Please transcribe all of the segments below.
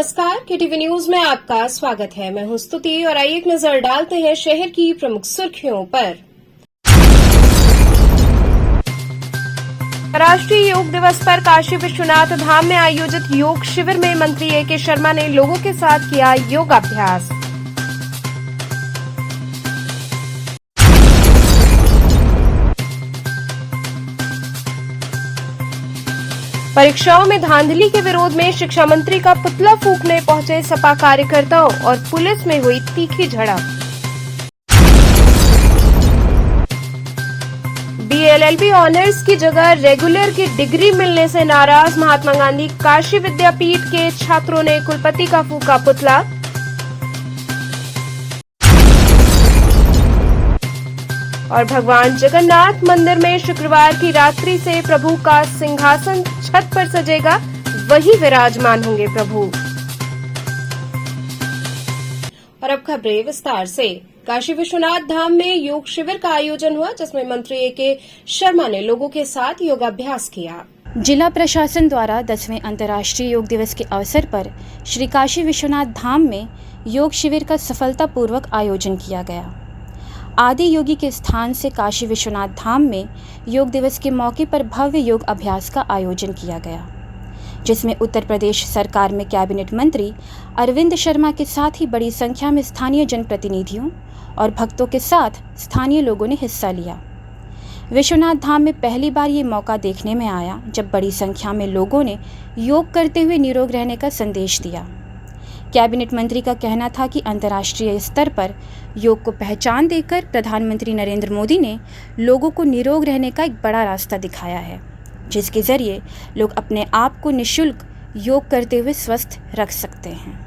नमस्कार, KTV news में आपका स्वागत है। मैं हूं स्तुति और आइए एक नजर डालते हैं शहर की प्रमुख सुर्खियों पर। राष्ट्रीय योग दिवस पर काशी विश्वनाथ धाम में आयोजित योग शिविर में मंत्री ए.के. शर्मा ने लोगों के साथ किया योगाभ्यास। परीक्षाओं में धांधली के विरोध में शिक्षा मंत्री का पुतला फूंकने पहुंचे सपा कार्यकर्ताओं और पुलिस में हुई तीखी झड़प। बीएलएलबी ऑनर्स की जगह रेगुलर की डिग्री मिलने से नाराज महात्मा गांधी काशी विद्यापीठ के छात्रों ने कुलपति का फूंका पुतला। और भगवान जगन्नाथ मंदिर में शुक्रवार की रात्रि से प्रभु का सिंहासन छत पर सजेगा, वही विराजमान होंगे प्रभु। और अब खबरें विस्तार से। काशी विश्वनाथ धाम में योग शिविर का आयोजन हुआ, जिसमें मंत्री ए.के. शर्मा ने लोगों के साथ योगाभ्यास किया। जिला प्रशासन द्वारा 10वें अंतर्राष्ट्रीय योग दिवस के अवसर पर श्री काशी विश्वनाथ धाम में योग शिविर का सफलतापूर्वक आयोजन किया गया। आदि योगी के स्थान से काशी विश्वनाथ धाम में योग दिवस के मौके पर भव्य योग अभ्यास का आयोजन किया गया, जिसमें उत्तर प्रदेश सरकार में कैबिनेट मंत्री अरविंद शर्मा के साथ ही बड़ी संख्या में स्थानीय जनप्रतिनिधियों और भक्तों के साथ स्थानीय लोगों ने हिस्सा लिया। विश्वनाथ धाम में पहली बार ये मौका देखने में आया जब बड़ी संख्या में लोगों ने योग करते हुए निरोग रहने का संदेश दिया। कैबिनेट मंत्री का कहना था कि अंतर्राष्ट्रीय स्तर पर योग को पहचान देकर प्रधानमंत्री नरेंद्र मोदी ने लोगों को निरोग रहने का एक बड़ा रास्ता दिखाया है, जिसके जरिए लोग अपने आप को निःशुल्क योग करते हुए स्वस्थ रख सकते हैं।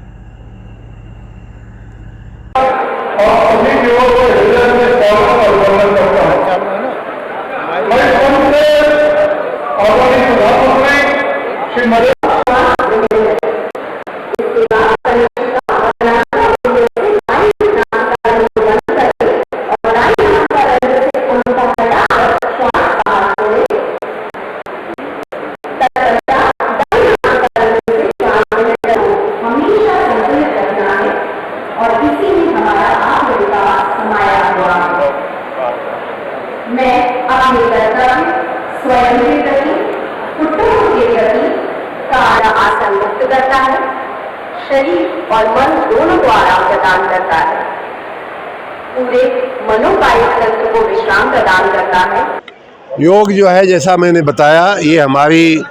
मैं अपने कर्तव्य स्वयं के प्रति, कुटुंब के प्रति कारा आसन मुक्त करता है, शरीर और मन दोनों को आराम प्रदान करता है, पूरे मनोकायिक तंत्र को विश्राम प्रदान करता है। योग जो है, जैसा मैंने बताया, ये हमारी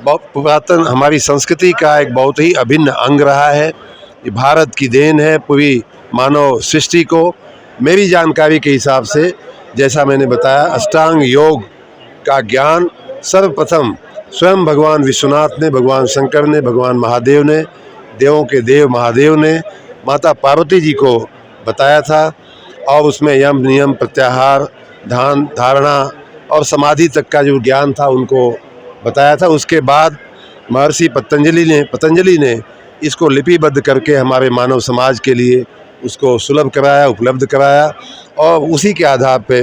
पुरातन हमारी संस्कृति का एक बहुत ही अभिन्न अंग रहा है। ये भारत की देन है पूरी मानव सृष्टि को। मेरी जानकारी के हिसाब से, जैसा मैंने बताया, अष्टांग योग का ज्ञान सर्वप्रथम स्वयं भगवान विश्वनाथ ने, भगवान शंकर ने, भगवान महादेव ने, देवों के देव महादेव ने माता पार्वती जी को बताया था। और उसमें यम नियम प्रत्याहार, ध्यान धारणा और समाधि तक का जो ज्ञान था उनको बताया था। उसके बाद महर्षि पतंजलि ने इसको लिपिबद्ध करके हमारे मानव समाज के लिए उसको सुलभ कराया, उपलब्ध कराया। और उसी के आधार पे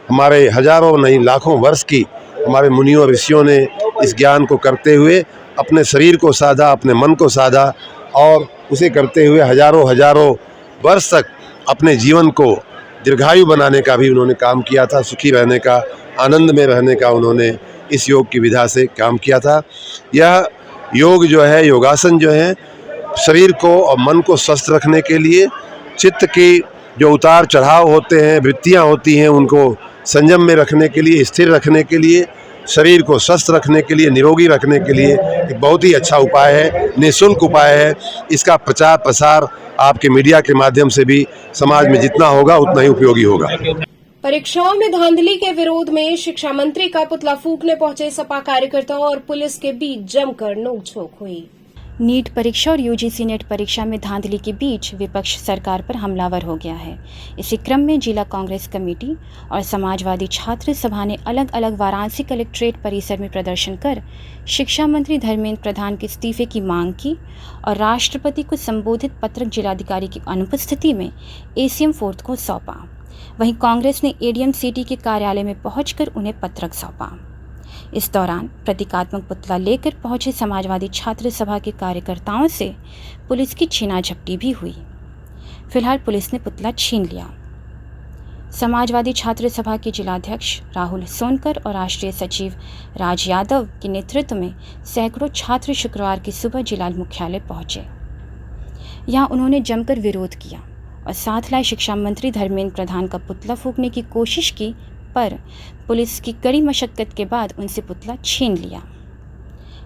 हमारे हजारों नहीं लाखों वर्ष की हमारे मुनियों ऋषियों ने इस ज्ञान को करते हुए अपने शरीर को साधा, अपने मन को साधा और उसे करते हुए हजारों वर्ष तक अपने जीवन को दीर्घायु बनाने का भी उन्होंने काम किया था। सुखी रहने का, आनंद में रहने का उन्होंने इस योग की विधा से काम किया था। यह योग जो है, योगासन जो है, शरीर को और मन को स्वस्थ रखने के लिए, चित्त की जो उतार चढ़ाव होते हैं, वृत्तियाँ होती हैं, उनको संयम में रखने के लिए, स्थिर रखने के लिए, शरीर को स्वस्थ रखने के लिए, निरोगी रखने के लिए एक बहुत ही अच्छा उपाय है, निःशुल्क उपाय है। इसका प्रचार प्रसार आपके मीडिया के माध्यम से भी समाज में जितना होगा उतना ही उपयोगी होगा। परीक्षाओं में धांधली के विरोध में शिक्षा मंत्री का पुतला फूंकने पहुंचे सपा कार्यकर्ताओं और पुलिस के बीच जमकर नोकझोंक हुई। नीट परीक्षा और यूजीसी नेट परीक्षा में धांधली के बीच विपक्ष सरकार पर हमलावर हो गया है। इसी क्रम में जिला कांग्रेस कमेटी और समाजवादी छात्र सभा ने अलग अलग वाराणसी कलेक्ट्रेट परिसर में प्रदर्शन कर शिक्षा मंत्री धर्मेंद्र प्रधान के इस्तीफे की मांग की और राष्ट्रपति को संबोधित पत्रक जिलाधिकारी की अनुपस्थिति में एसीएम 4 को सौंपा। वहीं कांग्रेस ने एडीएम सिटी के कार्यालय में पहुंचकर उन्हें पत्रक सौंपा। इस दौरान प्रतीकात्मक पुतला लेकर पहुंचे समाजवादी छात्र सभा के कार्यकर्ताओं से पुलिस की छीना-झपटी भी हुई। फिलहाल पुलिस ने पुतला छीन लिया। समाजवादी छात्र सभा के जिलाध्यक्ष राहुल सोनकर और राष्ट्रीय सचिव राज यादव के नेतृत्व में सैकड़ों छात्र शुक्रवार की सुबह जिला मुख्यालय पहुंचे। यहां उन्होंने जमकर विरोध किया और साथ लाए शिक्षा मंत्री धर्मेंद्र प्रधान का पुतला फूंकने की कोशिश की, पर पुलिस की कड़ी मशक्कत के बाद उनसे पुतला छीन लिया।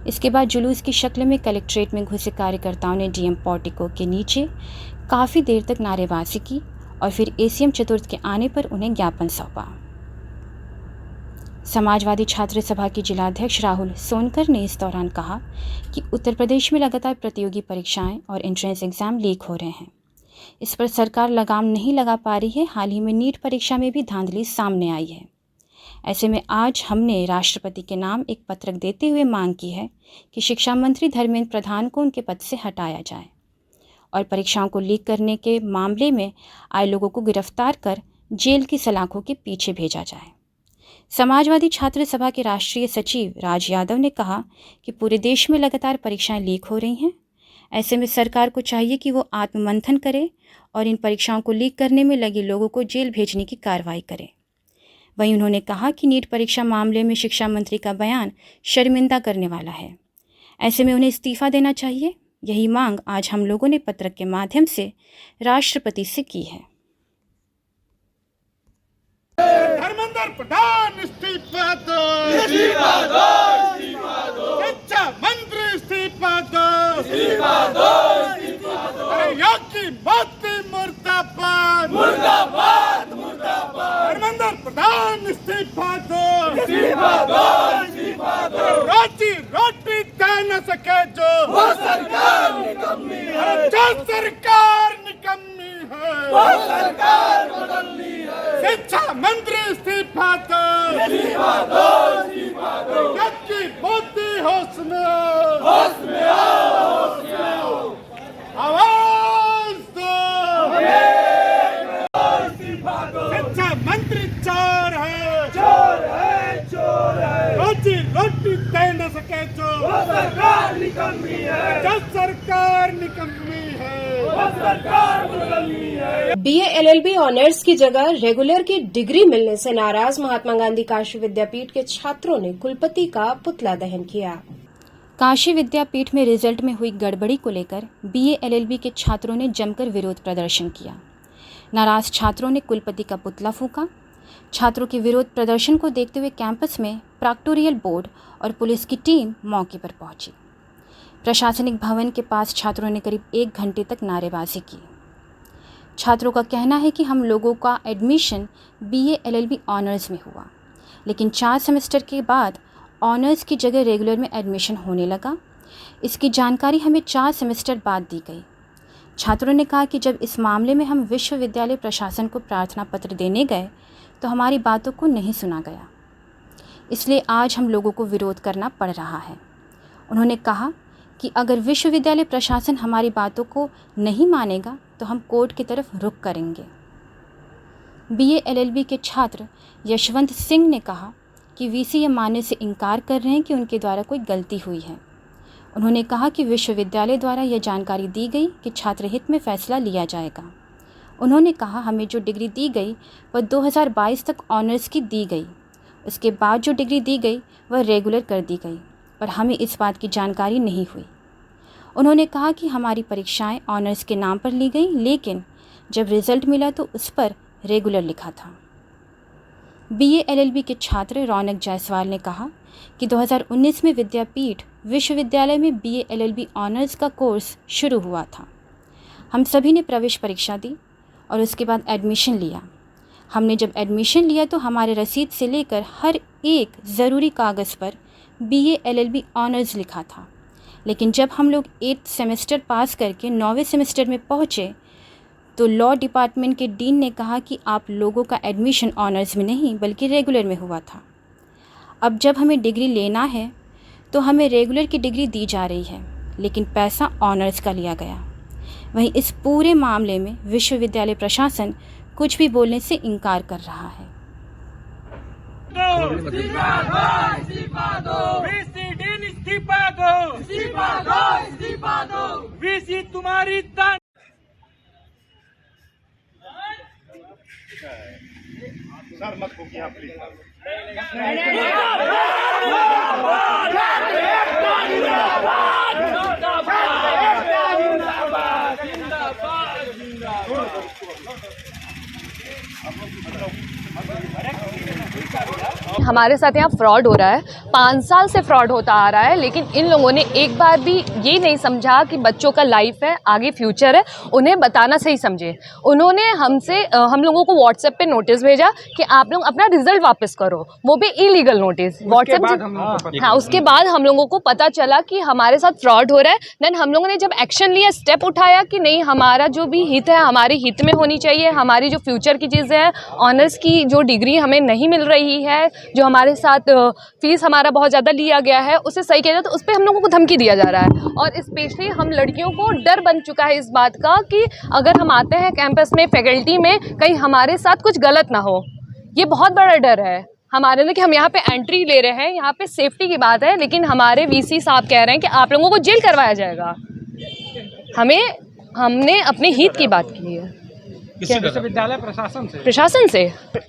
इसके बाद जुलूस की शक्ल में कलेक्ट्रेट में घुसे कार्यकर्ताओं ने डीएम पोर्टिको के नीचे काफ़ी देर तक नारेबाजी की और फिर एसीएम चतुर्थ के आने पर उन्हें ज्ञापन सौंपा। समाजवादी छात्र सभा के जिलाध्यक्ष राहुल सोनकर ने इस दौरान कहा कि उत्तर प्रदेश में लगातार प्रतियोगी परीक्षाएं और एंट्रेंस एग्जाम लीक हो रहे हैं। इस पर सरकार लगाम नहीं लगा पा रही है। हाल ही में नीट परीक्षा में भी धांधली सामने आई है। ऐसे में आज हमने राष्ट्रपति के नाम एक पत्रक देते हुए मांग की है कि शिक्षा मंत्री धर्मेंद्र प्रधान को उनके पद से हटाया जाए और परीक्षाओं को लीक करने के मामले में आए लोगों को गिरफ्तार कर जेल की सलाखों के पीछे भेजा जाए। समाजवादी छात्र सभा के राष्ट्रीय सचिव राज यादव ने कहा कि पूरे देश में लगातार परीक्षाएं लीक हो रही हैं। ऐसे में सरकार को चाहिए कि वो आत्ममंथन करे और इन परीक्षाओं को लीक करने में लगे लोगों को जेल भेजने की कार्रवाई करे। वहीं उन्होंने कहा कि नीट परीक्षा मामले में शिक्षा मंत्री का बयान शर्मिंदा करने वाला है। ऐसे में उन्हें इस्तीफा देना चाहिए। यही मांग आज हम लोगों ने पत्रक के माध्यम से राष्ट्रपति से की है। धर्मेंद्र प्रधान इस्तीफा दो, इस्तीफा दो, इस्तीफा दो। शिक्षा मंत्री इस्तीफा दो, इस्तीफा दो, इस्तीफा दो। अरे योगी मोदी मुर्दाबाद, मुर्दाबाद, मुर्दाबाद। धर्मेंद्र प्रधान इस्तीफा दो, इस्तीफा दो, इस्तीफा दो। रोजी रोटी दे न सके जो वो सरकार निकम्मी है, जो सरकार निकम्मी है, वो सरकार बदलनी है। शिक्षा मंत्री इस्तीफा दो, इस्तीफा दो, इस्तीफा दो। योगी मोदी होश में आओ, होश में आओ, होश में आओ। आवाज दो, इस्तीफा दो। शिक्षा मंत्री चोर है, चोर है, चोर है। रोजी रोटी दे न सके जो वो सरकार निकम्मी है, जो सरकार निकम्मी है, वो सरकार बदलनी है। बीए एलएलबी ऑनर्स की जगह रेगुलर की डिग्री मिलने से नाराज महात्मा गांधी काशी विद्यापीठ के छात्रों ने कुलपति का पुतला दहन किया। काशी विद्यापीठ में रिजल्ट में हुई गड़बड़ी को लेकर बीए एलएलबी के छात्रों ने जमकर विरोध प्रदर्शन किया। नाराज छात्रों ने कुलपति का पुतला फूंका। छात्रों के विरोध प्रदर्शन को देखते हुए कैंपस में प्रॉक्टोरियल बोर्ड और पुलिस की टीम मौके पर पहुंची। प्रशासनिक भवन के पास छात्रों ने करीब 1 घंटे तक नारेबाजी की। छात्रों का कहना है कि हम लोगों का एडमिशन बीए एलएलबी ऑनर्स में हुआ, लेकिन 4 सेमेस्टर के बाद ऑनर्स की जगह रेगुलर में एडमिशन होने लगा। इसकी जानकारी हमें 4 सेमेस्टर बाद दी गई। छात्रों ने कहा कि जब इस मामले में हम विश्वविद्यालय प्रशासन को प्रार्थना पत्र देने गए तो हमारी बातों को नहीं सुना गया, इसलिए आज हम लोगों को विरोध करना पड़ रहा है। उन्होंने कहा कि अगर विश्वविद्यालय प्रशासन हमारी बातों को नहीं मानेगा तो हम कोर्ट की तरफ रुख करेंगे। बीए एलएलबी के छात्र यशवंत सिंह ने कहा कि वीसी ये मानने से इनकार कर रहे हैं कि उनके द्वारा कोई गलती हुई है। उन्होंने कहा कि विश्वविद्यालय द्वारा यह जानकारी दी गई कि छात्र हित में फैसला लिया जाएगा। उन्होंने कहा हमें जो डिग्री दी गई वह 2022 तक ऑनर्स की दी गई, उसके बाद जो डिग्री दी गई वह रेगुलर कर दी गई, पर हमें इस बात की जानकारी नहीं हुई। उन्होंने कहा कि हमारी परीक्षाएं ऑनर्स के नाम पर ली गई, लेकिन जब रिज़ल्ट मिला तो उस पर रेगुलर लिखा था। बीए एलएलबी के छात्र रौनक जायसवाल ने कहा कि 2019 में विद्यापीठ विश्वविद्यालय में बीए एलएलबी ऑनर्स का कोर्स शुरू हुआ था। हम सभी ने प्रवेश परीक्षा दी और उसके बाद एडमिशन लिया। हमने जब एडमिशन लिया तो हमारे रसीद से लेकर हर एक ज़रूरी कागज़ पर बीए एलएलबी ऑनर्स लिखा था, लेकिन जब हम लोग 8th सेमेस्टर पास करके 9वें सेमेस्टर में पहुँचे तो लॉ डिपार्टमेंट के डीन ने कहा कि आप लोगों का एडमिशन ऑनर्स में नहीं बल्कि रेगुलर में हुआ था। अब जब हमें डिग्री लेना है तो हमें रेगुलर की डिग्री दी जा रही है, लेकिन पैसा ऑनर्स का लिया गया। वहीं इस पूरे मामले में विश्वविद्यालय प्रशासन कुछ भी बोलने से इनकार कर रहा है। इस्तीफा दो वीसी तुम्हारी दान। सर मत भूकिए आप प्लीज। हमारे साथ यहाँ फ्रॉड हो रहा है, 5 साल से फ्रॉड होता आ रहा है, लेकिन इन लोगों ने एक बार भी ये नहीं समझा कि बच्चों का लाइफ है, आगे फ्यूचर है, उन्हें बताना सही समझे। उन्होंने हम लोगों को व्हाट्सएप पे नोटिस भेजा कि आप लोग अपना रिजल्ट वापस करो, वो भी इलीगल नोटिस व्हाट्सएप। हाँ, उसके बाद हम लोगों को पता चला कि हमारे साथ फ्रॉड हो रहा है। देन हम लोगों ने जब एक्शन लिया, स्टेप उठाया कि नहीं, हमारा जो भी हित है हमारे हित में होनी चाहिए, हमारी जो फ्यूचर की चीज़ें हैं, ऑनर्स की जो डिग्री हमें नहीं मिल रही है, जो हमारे साथ फीस हमारा बहुत ज़्यादा लिया गया है, उसे सही किया जाए, तो उस पर हम लोगों को धमकी दिया जा रहा है। और स्पेशली हम लड़कियों को डर बन चुका है इस बात का कि अगर हम आते हैं कैंपस में, फैकल्टी में, कहीं हमारे साथ कुछ गलत ना हो। ये बहुत बड़ा डर है हमारे लिए कि हम यहाँ पे एंट्री ले रहे हैं, यहाँ पे सेफ्टी की बात है, लेकिन हमारे वीसी साहब कह रहे हैं कि आप लोगों को जेल करवाया जाएगा। हमने अपने हित की बात की है। विश्वविद्यालय प्रशासन से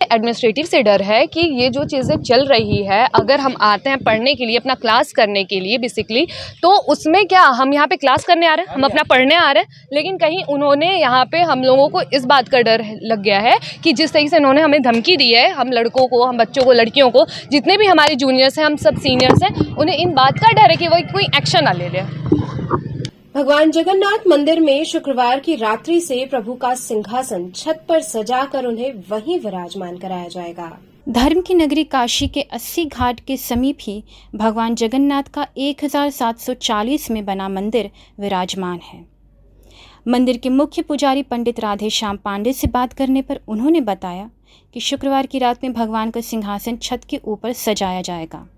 एडमिनिस्ट्रेटिव से डर है कि ये जो चीज़ें चल रही है, अगर हम आते हैं पढ़ने के लिए, अपना क्लास करने के लिए बेसिकली, तो उसमें क्या हम यहाँ पे क्लास करने आ रहे हैं, हम अपना पढ़ने आ रहे हैं, लेकिन कहीं उन्होंने यहाँ पे हम लोगों को इस बात का डर लग गया है कि जिस तरीके से उन्होंने हमें धमकी दी है, हम लड़कों को, हम बच्चों को, लड़कियों को, जितने भी हमारे जूनियर्स हैं, हम सब सीनियर्स हैं, उन्हें इन बात का डर है कि वो कोई एक्शन ना ले ले। भगवान जगन्नाथ मंदिर में शुक्रवार की रात्रि से प्रभु का सिंहासन छत पर सजाकर उन्हें वहीं विराजमान कराया जाएगा। धर्म की नगरी काशी के 80 घाट के समीप ही भगवान जगन्नाथ का 1740 में बना मंदिर विराजमान है। मंदिर के मुख्य पुजारी पंडित राधे श्याम पांडे से बात करने पर उन्होंने बताया कि शुक्रवार की रात में भगवान का सिंहासन छत के ऊपर सजाया जाएगा।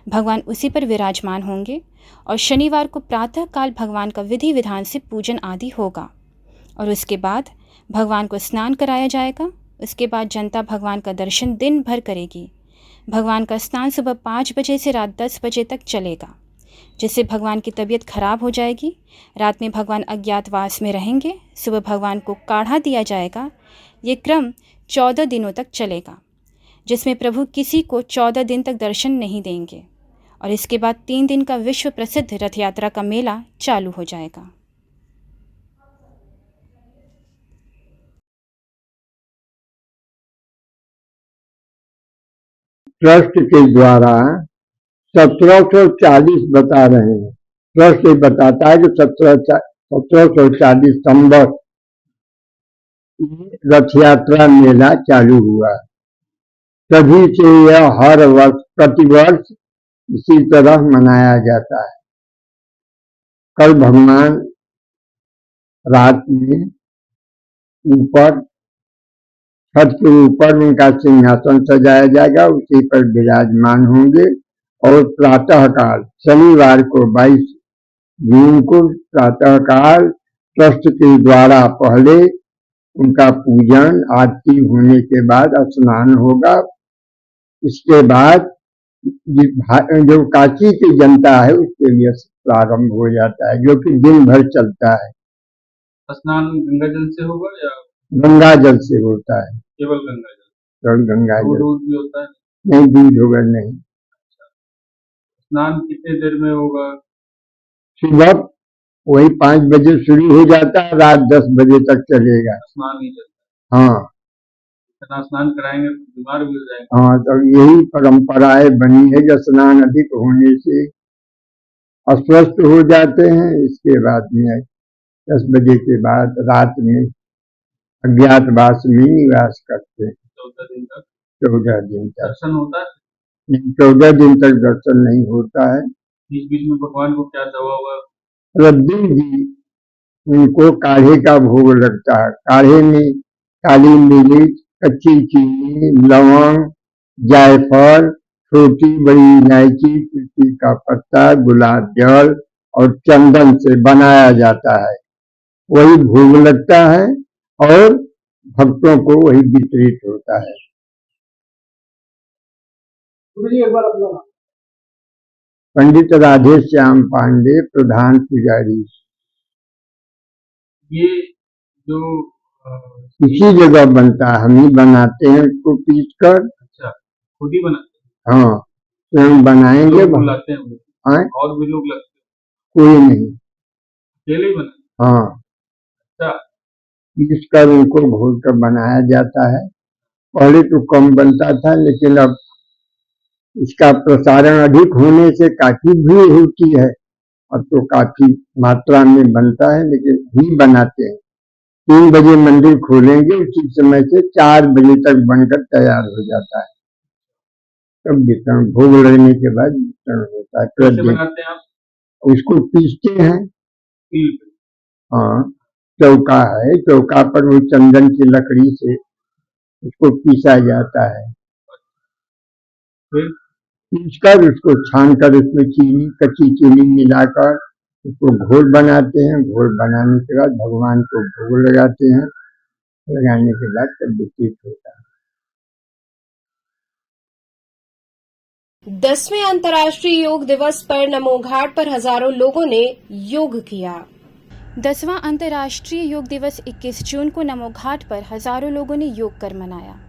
भगवान उसी पर विराजमान होंगे और शनिवार को प्रातःकाल भगवान का विधि विधान से पूजन आदि होगा और उसके बाद भगवान को स्नान कराया जाएगा। उसके बाद जनता भगवान का दर्शन दिन भर करेगी। भगवान का स्नान सुबह 5 बजे से रात 10 बजे तक चलेगा, जिससे भगवान की तबीयत खराब हो जाएगी। रात में भगवान अज्ञातवास में रहेंगे। सुबह भगवान को काढ़ा दिया जाएगा। ये क्रम 14 दिनों तक चलेगा, जिसमें प्रभु किसी को 14 दिन तक दर्शन नहीं देंगे और इसके बाद 3 दिन का विश्व प्रसिद्ध रथ यात्रा का मेला चालू हो जाएगा। ट्रस्ट के द्वारा 1740 बता रहे हैं। ट्रस्ट ये बताता है कि 1740 संवत रथ यात्रा मेला चालू हुआ। तभी से यह हर वर्ष, प्रतिवर्ष इसी तरह मनाया जाता है। कल भगवान रात में ऊपर, छत के ऊपर उनका सिंहासन सजाया जाएगा, उसी पर विराजमान होंगे और प्रातःकाल शनिवार को 22 जून को प्रातःकाल ट्रस्ट के द्वारा पहले उनका पूजन, आरती होने के बाद स्नान होगा। इसके बाद जो काशी की जनता है उसके लिए प्रारंभ हो जाता है, जो कि दिन भर चलता है। स्नान गंगा जल से होगा या गंगा जल से होता है? केवल गंगा जल? केवल गंगा जल। दूध भी होता है? नहीं, दूध होगा नहीं। स्नान कितने देर में होगा? सुबह वही 5 बजे शुरू हो जाता है, रात 10 बजे तक चलेगा। स्नान नहीं चलता? हाँ। इतना स्नान कराएंगे तो बीमार भी हो जाएंगे। हाँ, तो यही परंपराएं बनी है कि स्नान अधिक होने से अस्वस्थ हो जाते हैं। इसके बाद में 10 बजे के बाद रात में अज्ञातवास में निवास करते हैं। 14 दिन तक? 14 दिन तक दर्शन होता है? 14 दिन तक दर्शन नहीं होता है। बीच बीच में भगवान को क्या दवा हुआ? रद्दी जी, उनको काढ़े का भोग लगता है। काढ़े में काली मिर्च, कच्ची चीनी, लौंग, जायफल, छोटी बड़ी इलायची, तुलसी का पत्ता, गुलाब जल और चंदन से बनाया जाता है। वही भोग लगता है और भक्तों को वही वितरित होता है। पंडित राधे श्याम पांडे, प्रधान पुजारी। ये जो इसी जगह बनता है, हम ही बनाते हैं उसको पीस कर। अच्छा, खुद ही बनाते हाँ, स्वयं बनाएंगे। हैं, बुलाते हैं हाँ? और भी लोग लगते कोई नहीं, हैं, अकेले ही बनाते हाँ, हैं। अच्छा, पीस कर उनको घोल कर बनाया जाता है। पहले तो कम बनता था, लेकिन अब इसका प्रसारण अधिक होने से काफी भीड़ होती है। अब तो काफी मात्रा में बनता है, लेकिन ही बनाते हैं। 3 बजे मंदिर खोलेंगे, उसी समय से 4 बजे तक बनकर तैयार हो जाता है। तब वितरण, भोग लगने के बाद वितरण होता है। कैसे बनाते हैं आप? उसको पीसते हैं। तिल पे? हाँ, चौका है, चौका पर वो चंदन की लकड़ी से उसको पीसा जाता है। फिर पीस कर उसको छान कर उसमें चीनी, कच्ची चीनी मिलाकर उसको घोल बनाते हैं। घोल बनाने के बाद भगवान को भोग लगाते हैं। लगाने के बाद तब वितरित होता है। 10वें अंतर्राष्ट्रीय योग दिवस पर नमो घाट पर हजारों लोगों ने योग किया। 10वां अंतर्राष्ट्रीय योग दिवस 21 जून को नमो घाट पर हजारों लोगों ने योग कर मनाया।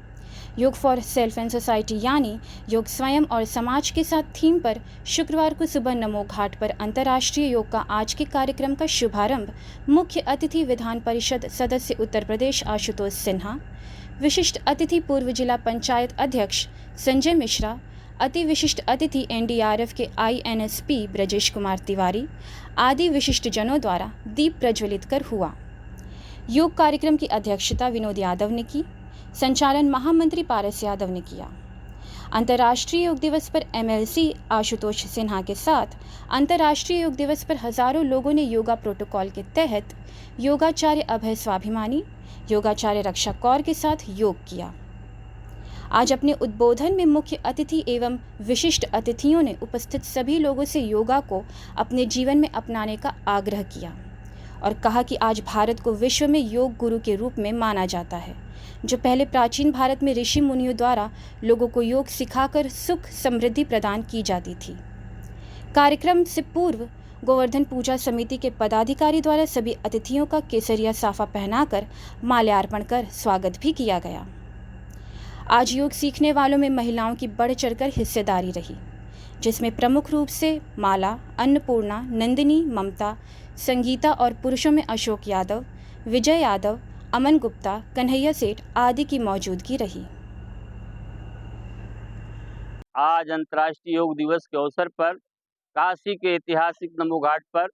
योग फॉर सेल्फ एंड सोसाइटी यानी योग स्वयं और समाज के साथ थीम पर शुक्रवार को सुबह नमो घाट पर अंतर्राष्ट्रीय योग का आज के कार्यक्रम का शुभारंभ मुख्य अतिथि विधान परिषद सदस्य उत्तर प्रदेश आशुतोष सिन्हा, विशिष्ट अतिथि पूर्व जिला पंचायत अध्यक्ष संजय मिश्रा, अति विशिष्ट अतिथि एनडीआरएफ के आईएनएसपी ब्रजेश कुमार तिवारी आदि विशिष्ट जनों द्वारा दीप प्रज्वलित कर हुआ। योग कार्यक्रम की अध्यक्षता विनोद यादव ने की। संचालन महामंत्री पारस यादव ने किया। अंतर्राष्ट्रीय योग दिवस पर एमएलसी आशुतोष सिन्हा के साथ अंतर्राष्ट्रीय योग दिवस पर हजारों लोगों ने योगा प्रोटोकॉल के तहत योगाचार्य अभय स्वाभिमानी, योगाचार्य रक्षा कौर के साथ योग किया। आज अपने उद्बोधन में मुख्य अतिथि एवं विशिष्ट अतिथियों ने उपस्थित सभी लोगों से योगा को अपने जीवन में अपनाने का आग्रह किया और कहा कि आज भारत को विश्व में योग गुरु के रूप में माना जाता है, जो पहले प्राचीन भारत में ऋषि मुनियों द्वारा लोगों को योग सिखाकर सुख समृद्धि प्रदान की जाती थी। कार्यक्रम से पूर्व गोवर्धन पूजा समिति के पदाधिकारी द्वारा सभी अतिथियों का केसरिया साफा पहनाकर माल्यार्पण कर स्वागत भी किया गया। आज योग सीखने वालों में महिलाओं की बढ़ चढ़कर हिस्सेदारी रही, जिसमें प्रमुख रूप से माला, अन्नपूर्णा, नंदिनी, ममता, संगीता और पुरुषों में अशोक यादव, विजय यादव, अमन गुप्ता, कन्हैया सेठ आदि की मौजूदगी रही। आज अंतर्राष्ट्रीय योग दिवस के अवसर पर काशी के ऐतिहासिक नमो घाट पर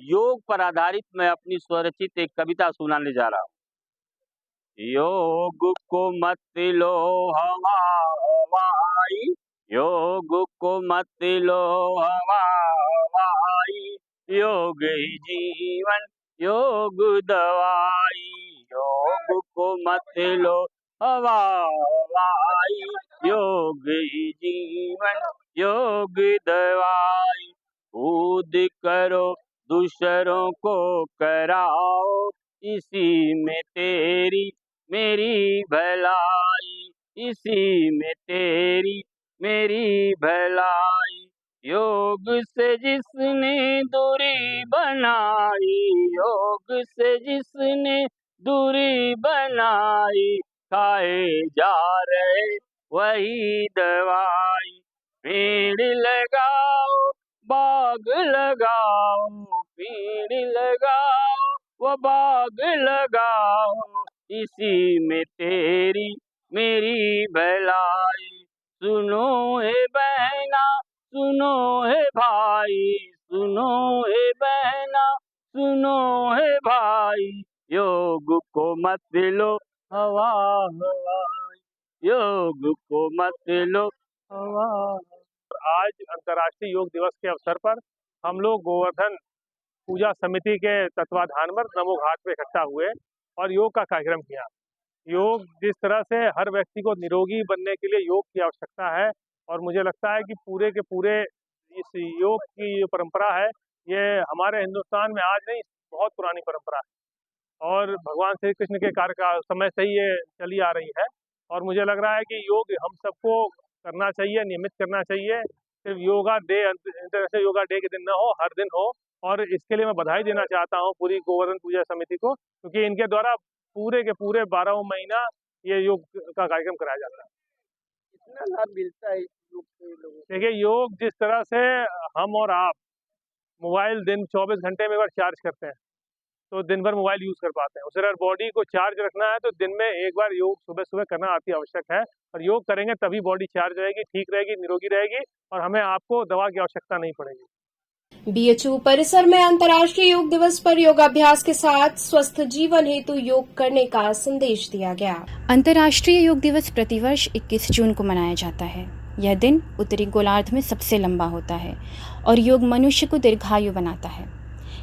योग पर आधारित मैं अपनी स्वरचित एक कविता सुनाने जा रहा हूँ। योग को मत लो हवाई, योग को मत लो हवाई, योग ही जीवन योग दवाई, योग को मत लो हवाई, योग ही जीवन योग दवाई, खुद करो दूसरों को कराओ, इसी में तेरी मेरी भलाई, इसी में तेरी मेरी भलाई, योग से जिसने दूरी बनाई, योग से जिसने दूरी बनाई, खाए जा रहे वही दवाई, पेड़ लगाओ बाग लगाओ, पेड़ लगाओ वो बाग लगाओ, इसी में तेरी मेरी भलाई, सुनो हे बहना सुनो हे भाई, सुनो हे बहना सुनो हे भाई, योग को मत लो हवा हवाई, योग को मत लो हवा। आज अंतर्राष्ट्रीय योग दिवस के अवसर पर हम लोग गोवर्धन पूजा समिति के तत्वाधान पर नमो घाट पे इकट्ठा हुए और योग का कार्यक्रम किया। योग जिस तरह से हर व्यक्ति को निरोगी बनने के लिए योग की आवश्यकता है, और मुझे लगता है कि पूरे के पूरे इस योग की जो परंपरा है ये हमारे हिंदुस्तान में आज नहीं, बहुत पुरानी परंपरा है और भगवान श्री कृष्ण के कार्य का समय से ही ये चली आ रही है। और मुझे लग रहा है कि योग हम सबको करना चाहिए, नियमित करना चाहिए। सिर्फ yoga day, international yoga day के दिन ना हो, हर दिन हो। और इसके लिए मैं बधाई देना चाहता हूँ पूरी गोवर्धन पूजा समिति को, क्योंकि इनके द्वारा पूरे के पूरे 12 महीना ये योग का कार्यक्रम कराया जाता है। कितना लाभ मिलता है योग से लोगों को? देखिए, योग जिस तरह से हम और आप मोबाइल दिन 24 घंटे में एक बार चार्ज करते हैं तो दिन भर मोबाइल यूज़ कर पाते हैं, उसे अगर बॉडी को चार्ज रखना है तो दिन में एक बार योग सुबह सुबह करना अति आवश्यक है। और योग करेंगे तभी बॉडी चार्ज रहेगी, ठीक रहेगी, निरोगी रहेगी और हमें आपको दवा की आवश्यकता नहीं पड़ेगी। बीएचयू परिसर में अंतर्राष्ट्रीय योग दिवस पर योगाभ्यास के साथ स्वस्थ जीवन हेतु योग करने का संदेश दिया गया। अंतर्राष्ट्रीय योग दिवस प्रतिवर्ष 21 जून को मनाया जाता है। यह दिन उत्तरी गोलार्ध में सबसे लंबा होता है और योग मनुष्य को दीर्घायु बनाता है।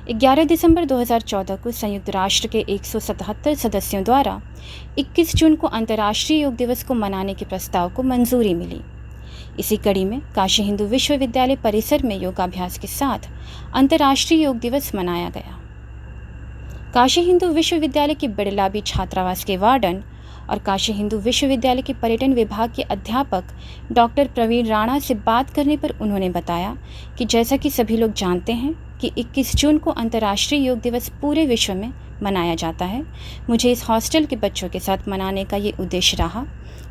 11 दिसंबर 2014 को संयुक्त राष्ट्र के 177 सदस्यों द्वारा 21 जून को अंतर्राष्ट्रीय योग दिवस को मनाने के प्रस्ताव को मंजूरी मिली। इसी कड़ी में काशी हिंदू विश्वविद्यालय परिसर में योगाभ्यास के साथ अंतर्राष्ट्रीय योग दिवस मनाया गया। काशी हिंदू विश्वविद्यालय के बिड़लाबी छात्रावास के वार्डन और काशी हिंदू विश्वविद्यालय के पर्यटन विभाग के अध्यापक डॉक्टर प्रवीण राणा से बात करने पर उन्होंने बताया कि जैसा कि सभी लोग जानते हैं कि 21 जून को अंतर्राष्ट्रीय योग दिवस पूरे विश्व में मनाया जाता है। मुझे इस हॉस्टल के बच्चों के साथ मनाने का ये उद्देश्य रहा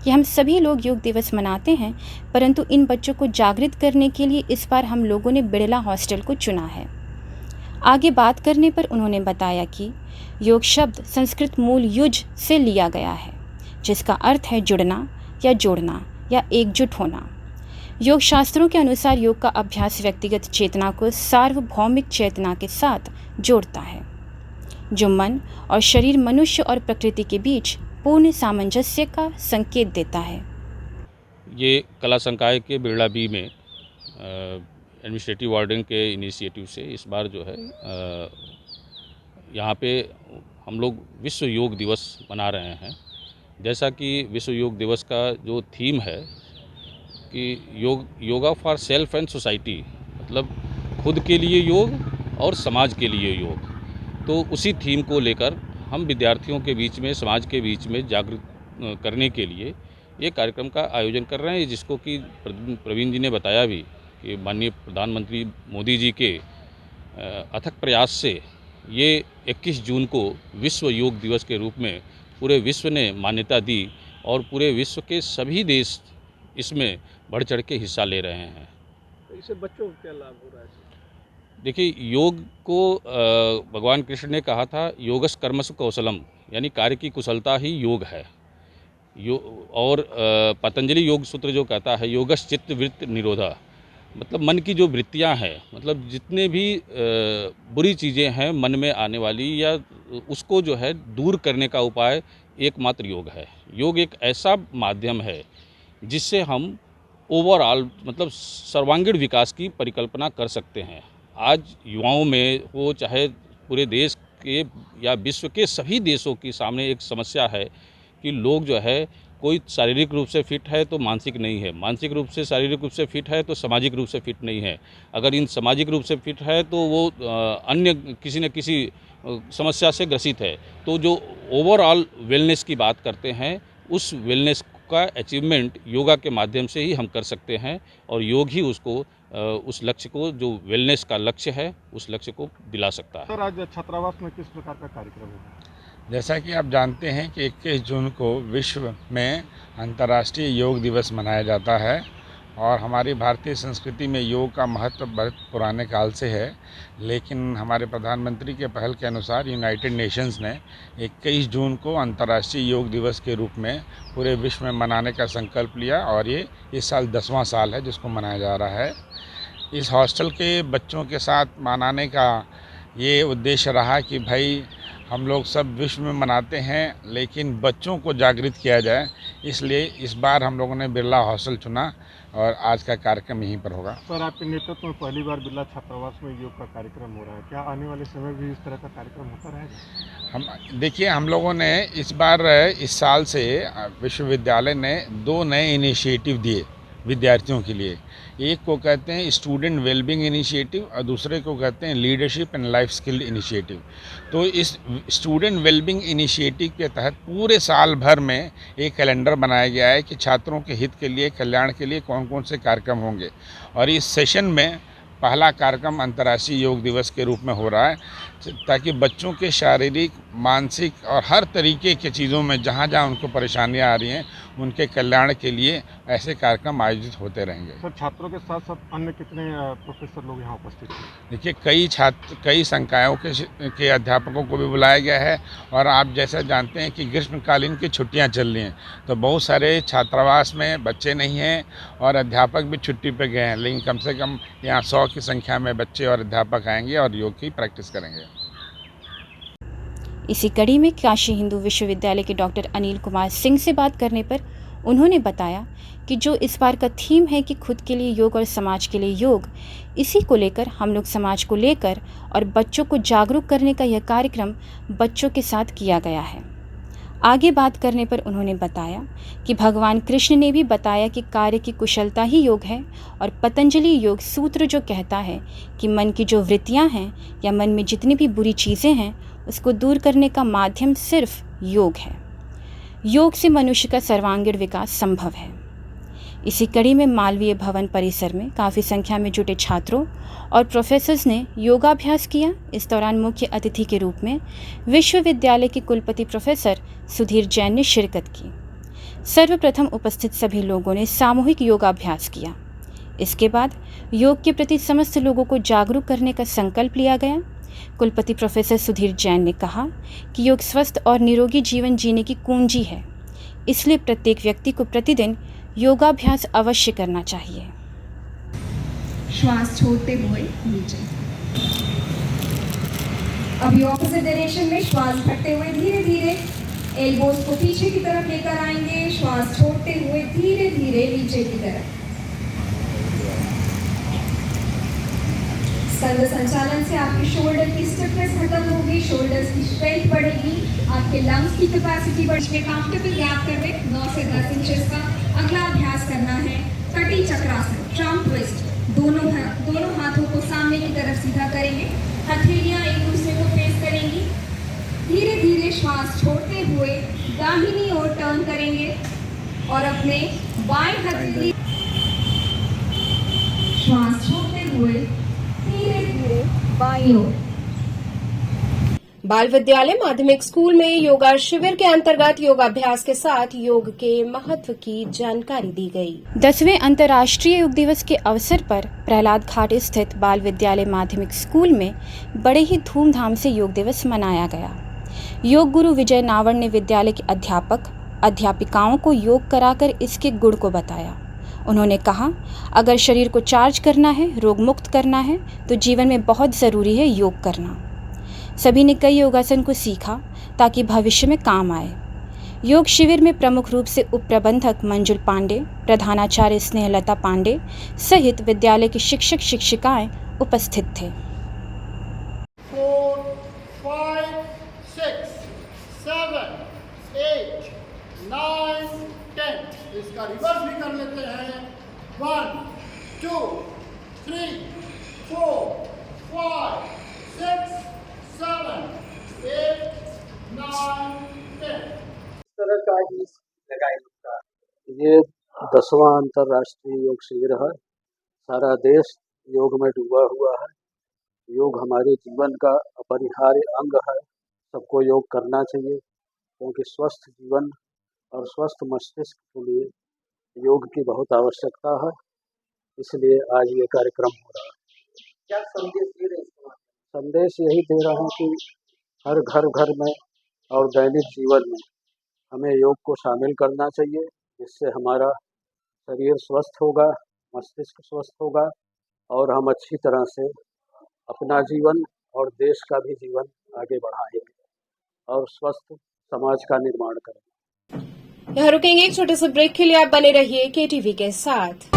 कि हम सभी लोग योग दिवस मनाते हैं, परंतु इन बच्चों को जागृत करने के लिए इस बार हम लोगों ने बिड़ला हॉस्टल को चुना है। आगे बात करने पर उन्होंने बताया कि योग शब्द संस्कृत मूल युज से लिया गया है, जिसका अर्थ है जुड़ना या जोड़ना या एकजुट होना। योग शास्त्रों के अनुसार योग का अभ्यास व्यक्तिगत चेतना को सार्वभौमिक चेतना के साथ जोड़ता है, जो मन और शरीर, मनुष्य और प्रकृति के बीच पूर्ण सामंजस्य का संकेत देता है। ये कला संकाय के बिड़लाबी में एडमिनिस्ट्रेटिव वार्डन के इनिशिएटिव से इस बार जो है यहाँ पे हम लोग विश्व योग दिवस मना रहे हैं। जैसा कि विश्व योग दिवस का जो थीम है कि yoga for self and society, मतलब खुद के लिए योग और समाज के लिए योग, तो उसी थीम को लेकर हम विद्यार्थियों के बीच में, समाज के बीच में जागरूक करने के लिए ये कार्यक्रम का आयोजन कर रहे हैं, जिसको कि प्रवीण जी ने बताया भी कि माननीय प्रधानमंत्री मोदी जी के अथक प्रयास से ये 21 जून को विश्व योग दिवस के रूप में पूरे विश्व ने मान्यता दी और पूरे विश्व के सभी देश इसमें बढ़ चढ़ के हिस्सा ले रहे हैं। तो इससे बच्चों को क्या लाभ हो रहा है? देखिए, योग को भगवान कृष्ण ने कहा था योगस कर्मसु कौशलम, यानी कार्य की कुशलता ही योग है। और पतंजलि योग सूत्र जो कहता है योगस चित्त वृत्ति निरोधा, मतलब मन की जो वृत्तियां हैं, मतलब जितने भी बुरी चीज़ें हैं मन में आने वाली, या उसको जो है दूर करने का उपाय एकमात्र योग है। योग एक ऐसा माध्यम है जिससे हम ओवरऑल, मतलब सर्वांगीण विकास की परिकल्पना कर सकते हैं। आज युवाओं में हो, चाहे पूरे देश के या विश्व के सभी देशों की सामने एक समस्या है कि लोग जो है, कोई शारीरिक रूप से फिट है तो मानसिक नहीं है, मानसिक रूप से शारीरिक रूप से फिट है तो सामाजिक रूप से फिट नहीं है। अगर इन सामाजिक रूप से फिट है तो वो अन्य किसी न किसी समस्या से ग्रसित है। तो जो ओवरऑल वेलनेस की बात करते हैं, उस वेलनेस का अचीवमेंट योगा के माध्यम से ही हम कर सकते हैं और योग ही उसको उस लक्ष्य को, जो वेलनेस का लक्ष्य है, उस लक्ष्य को दिला सकता है। सर, आज छात्रावास में किस प्रकार का कार्यक्रम होगा? जैसा कि आप जानते हैं कि 21 जून को विश्व में अंतर्राष्ट्रीय योग दिवस मनाया जाता है और हमारी भारतीय संस्कृति में योग का महत्व बहुत पुराने काल से है। लेकिन हमारे प्रधानमंत्री के पहल के अनुसार यूनाइटेड नेशंस ने 21 जून को अंतर्राष्ट्रीय योग दिवस के रूप में पूरे विश्व में मनाने का संकल्प लिया और ये इस साल 10वां साल है जिसको मनाया जा रहा है। इस हॉस्टल के बच्चों के साथ मनाने का ये उद्देश्य रहा कि भाई हम लोग सब विश्व में मनाते हैं लेकिन बच्चों को जागृत किया जाए, इसलिए इस बार हम लोगों ने बिरला हॉस्टल चुना और आज का कार्यक्रम यहीं पर होगा। सर, आपके नेतृत्व में पहली बार बिरला छात्रावास में योग का कार्यक्रम हो रहा है, क्या आने वाले समय भी इस तरह का कार्यक्रम होता रहेगा? देखिए, हम लोगों ने इस बार, इस साल से विश्वविद्यालय ने 2 नए इनिशिएटिव दिए। विद्यार्थियों के लिए। एक को कहते हैं स्टूडेंट वेलबींग इनिशिएटिव और दूसरे को कहते हैं leadership and life skill initiative. तो इस स्टूडेंट वेलबींग इनिशिएटिव के तहत पूरे साल भर में एक कैलेंडर बनाया गया है कि छात्रों के हित के लिए, कल्याण के लिए कौन कौन से कार्यक्रम होंगे। और इस सेशन में पहला कार्यक्रम अंतर्राष्ट्रीय योग दिवस के रूप में हो रहा है, ताकि बच्चों के शारीरिक, मानसिक और हर तरीके की चीज़ों में जहाँ जहाँ उनको परेशानियाँ आ रही हैं, उनके कल्याण के लिए ऐसे कार्यक्रम आयोजित होते रहेंगे। सर, छात्रों के साथ साथ अन्य कितने प्रोफेसर लोग यहाँ उपस्थित हैं? देखिए, कई संकायों के अध्यापकों को भी बुलाया गया है। और आप जैसा जानते हैं कि ग्रीष्मकालीन की छुट्टियां चल रही हैं, तो बहुत सारे छात्रावास में बच्चे नहीं हैं और अध्यापक भी छुट्टी पे गए हैं, लेकिन कम से कम यहाँ 100 की संख्या में बच्चे और अध्यापक आएंगे और योग की प्रैक्टिस करेंगे। इसी कड़ी में काशी हिंदू विश्वविद्यालय के डॉक्टर अनिल कुमार सिंह से बात करने पर उन्होंने बताया कि जो इस बार का थीम है कि खुद के लिए योग और समाज के लिए योग, इसी को लेकर हम लोग समाज को लेकर और बच्चों को जागरूक करने का यह कार्यक्रम बच्चों के साथ किया गया है। आगे बात करने पर उन्होंने बताया कि भगवान कृष्ण ने भी बताया कि कार्य की कुशलता ही योग है और पतंजलि योग सूत्र जो कहता है कि मन की जो वृत्तियां हैं या मन में जितनी भी बुरी चीज़ें हैं उसको दूर करने का माध्यम सिर्फ योग है। योग से मनुष्य का सर्वांगीण विकास संभव है। इसी कड़ी में मालवीय भवन परिसर में काफ़ी संख्या में जुटे छात्रों और प्रोफेसर्स ने योगाभ्यास किया। इस दौरान मुख्य अतिथि के रूप में विश्वविद्यालय के कुलपति प्रोफेसर सुधीर जैन ने शिरकत की। सर्वप्रथम उपस्थित सभी लोगों ने सामूहिक योगाभ्यास किया। इसके बाद योग के प्रति समस्त लोगों को जागरूक करने का संकल्प लिया गया। कुलपति प्रोफेसर सुधीर जैन ने कहा कि योग स्वस्थ और निरोगी जीवन जीने की कुंजी है, इसलिए प्रत्येक व्यक्ति को प्रतिदिन योगाभ्यास अवश्य करना चाहिए। श्वास छोड़ते हुए नीचे। अभी ऑपोजिट डायरेक्शन में श्वास भरते हुए धीरे धीरे एल्बोज को पीछे की तरफ लेकर आएंगे। श्वास छोड़ते हुए धीरे धीरे नीचे की तरफ। स्कंद संचालन से आपकी शोल्डर की स्टिफनेस खत्म होगी, शोल्डर्स की स्ट्रेंथ बढ़ेगी, आपके लंग्स की कैपेसिटी बढ़ेगी। कंफर्टेबल गैप कर लें 9 से 10 इंचेस का। अगला अभ्यास करना है कटी चक्रासन, ट्रम्प ट्विस्ट। दोनों हाथों को सामने की तरफ सीधा करेंगे, हथेलियां एक दूसरे को फेस करेंगी। धीरे धीरे श्वास छोड़ते हुए दाहिनी ओर टर्न करेंगे और अपने बाएं हथेली श्वास छोड़ते हुए धीरे धीरे बाईं ओर। बाल विद्यालय माध्यमिक स्कूल में योगा शिविर के अंतर्गत योगाभ्यास के साथ योग के महत्व की जानकारी दी गई। 10वें अंतर्राष्ट्रीय योग दिवस के अवसर पर प्रहलाद घाट स्थित बाल विद्यालय माध्यमिक स्कूल में बड़े ही धूमधाम से योग दिवस मनाया गया। योग गुरु विजय नावर ने विद्यालय के अध्यापक अध्यापिकाओं को योग कराकर इसके गुण को बताया। उन्होंने कहा, अगर शरीर को चार्ज करना है, रोग मुक्त करना है, तो जीवन में बहुत ज़रूरी है योग करना। सभी ने कई योगासन को सीखा ताकि भविष्य में काम आए। योग शिविर में प्रमुख रूप से उप प्रबंधक मंजुल पांडे, प्रधानाचार्य स्नेहलता पांडे सहित विद्यालय के शिक्षक शिक्षिकाएं उपस्थित थे। 4, 5, 6, 7, 8, 9, 10। इसका रिवर्स भी कर लेते हैं। 1, 2, 3, 4, 5, 6, 7, 8, 9, 10। इस तरह का ही लगाया। ये 10वां अंतर्राष्ट्रीय योग शिविर है। सारा देश योग में डूबा हुआ है। योग हमारे जीवन का अपरिहार्य अंग है। सबको योग करना चाहिए, क्योंकि स्वस्थ जीवन और स्वस्थ मस्तिष्क के लिए योग की बहुत आवश्यकता है। इसलिए आज ये कार्यक्रम हो रहा है। क्या संदेश दे रहे हैं? संदेश यही दे रहा हूँ कि हर घर में और दैनिक जीवन में हमें योग को शामिल करना चाहिए। इससे हमारा शरीर स्वस्थ होगा, मस्तिष्क स्वस्थ होगा और हम अच्छी तरह से अपना जीवन और देश का भी जीवन आगे बढ़ाएंगे और स्वस्थ समाज का निर्माण करेंगे। यहाँ रुकेंगे एक छोटे से ब्रेक के लिए। आप बने रहिए केटीवी के साथ।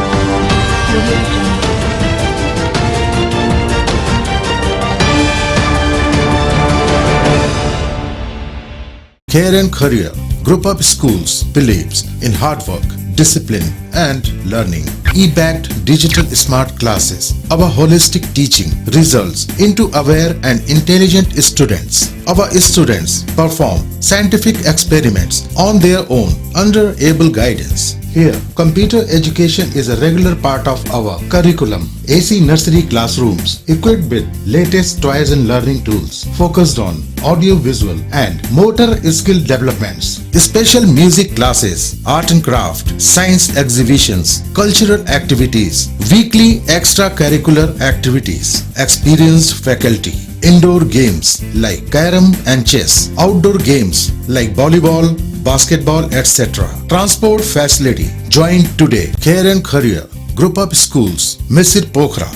Care and Career Group of Schools believes in hard work, discipline and learning. E-backed digital smart classes. Our holistic teaching results into aware and intelligent students. Our students perform scientific experiments on their own under able guidance. Here, computer education is a regular part of our curriculum. AC nursery classrooms equipped with latest toys and learning tools focused on audio visual and motor skill developments. Special music classes, art and craft, science exhibitions, cultural activities, weekly extracurricular activities, experienced faculty. Indoor games like carom and chess, outdoor games like volleyball, basketball, etc. Transport facility. Join today. Care and Career Group of Schools, Misir Pokhara,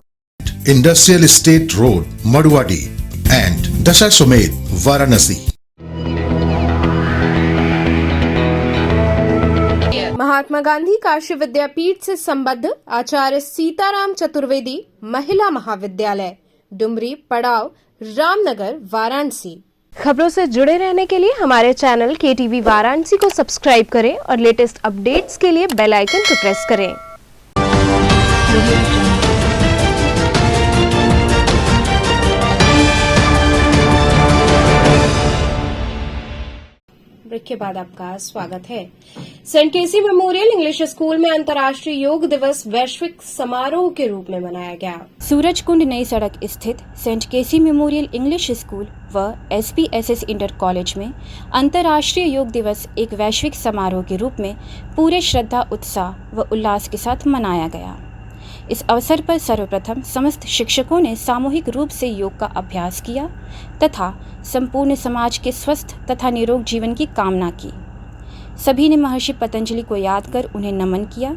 Industrial Estate Road, Madwadi, and Dashasomed, Varanasi. Mahatma Gandhi Kashi विद्यापीठ से संबद्ध आचार्य सीताराम चतुर्वेदी महिला महाविद्यालय, डुमरी, पड़ाव, रामनगर, वाराणसी। खबरों से जुड़े रहने के लिए हमारे चैनल KTV वाराणसी को सब्सक्राइब करें और लेटेस्ट अपडेट्स के लिए बेल आइकन को प्रेस करें। ब्रेक के बाद आपका स्वागत है। सेंट केसी मेमोरियल इंग्लिश स्कूल में अंतर्राष्ट्रीय योग दिवस वैश्विक समारोह के रूप में मनाया गया। सूरजकुंड नई सड़क स्थित सेंट केसी मेमोरियल इंग्लिश स्कूल व SPSS इंटर कॉलेज में अंतर्राष्ट्रीय योग दिवस एक वैश्विक समारोह के रूप में पूरे श्रद्धा, उत्साह व उल्लास के साथ मनाया गया। इस अवसर पर सर्वप्रथम समस्त शिक्षकों ने सामूहिक रूप से योग का अभ्यास किया तथा संपूर्ण समाज के स्वस्थ तथा निरोग जीवन की कामना की। सभी ने महर्षि पतंजलि को याद कर उन्हें नमन किया।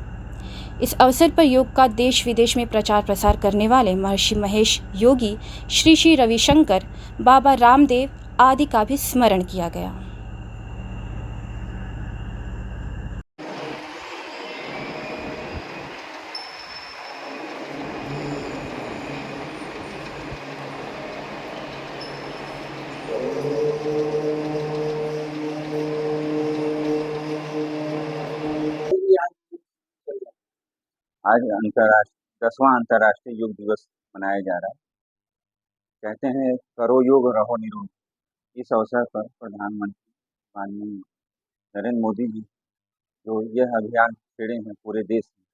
इस अवसर पर योग का देश विदेश में प्रचार प्रसार करने वाले महर्षि महेश योगी, श्री श्री रविशंकर, बाबा रामदेव आदि का भी स्मरण किया गया। आज 10वां अंतर्राष्ट्रीय योग दिवस मनाया जा रहा है। कहते हैं करो योग रहो निरोग। इस अवसर पर प्रधानमंत्री माननीय नरेंद्र मोदी जी जो यह अभियान छेड़े हैं पूरे देश में,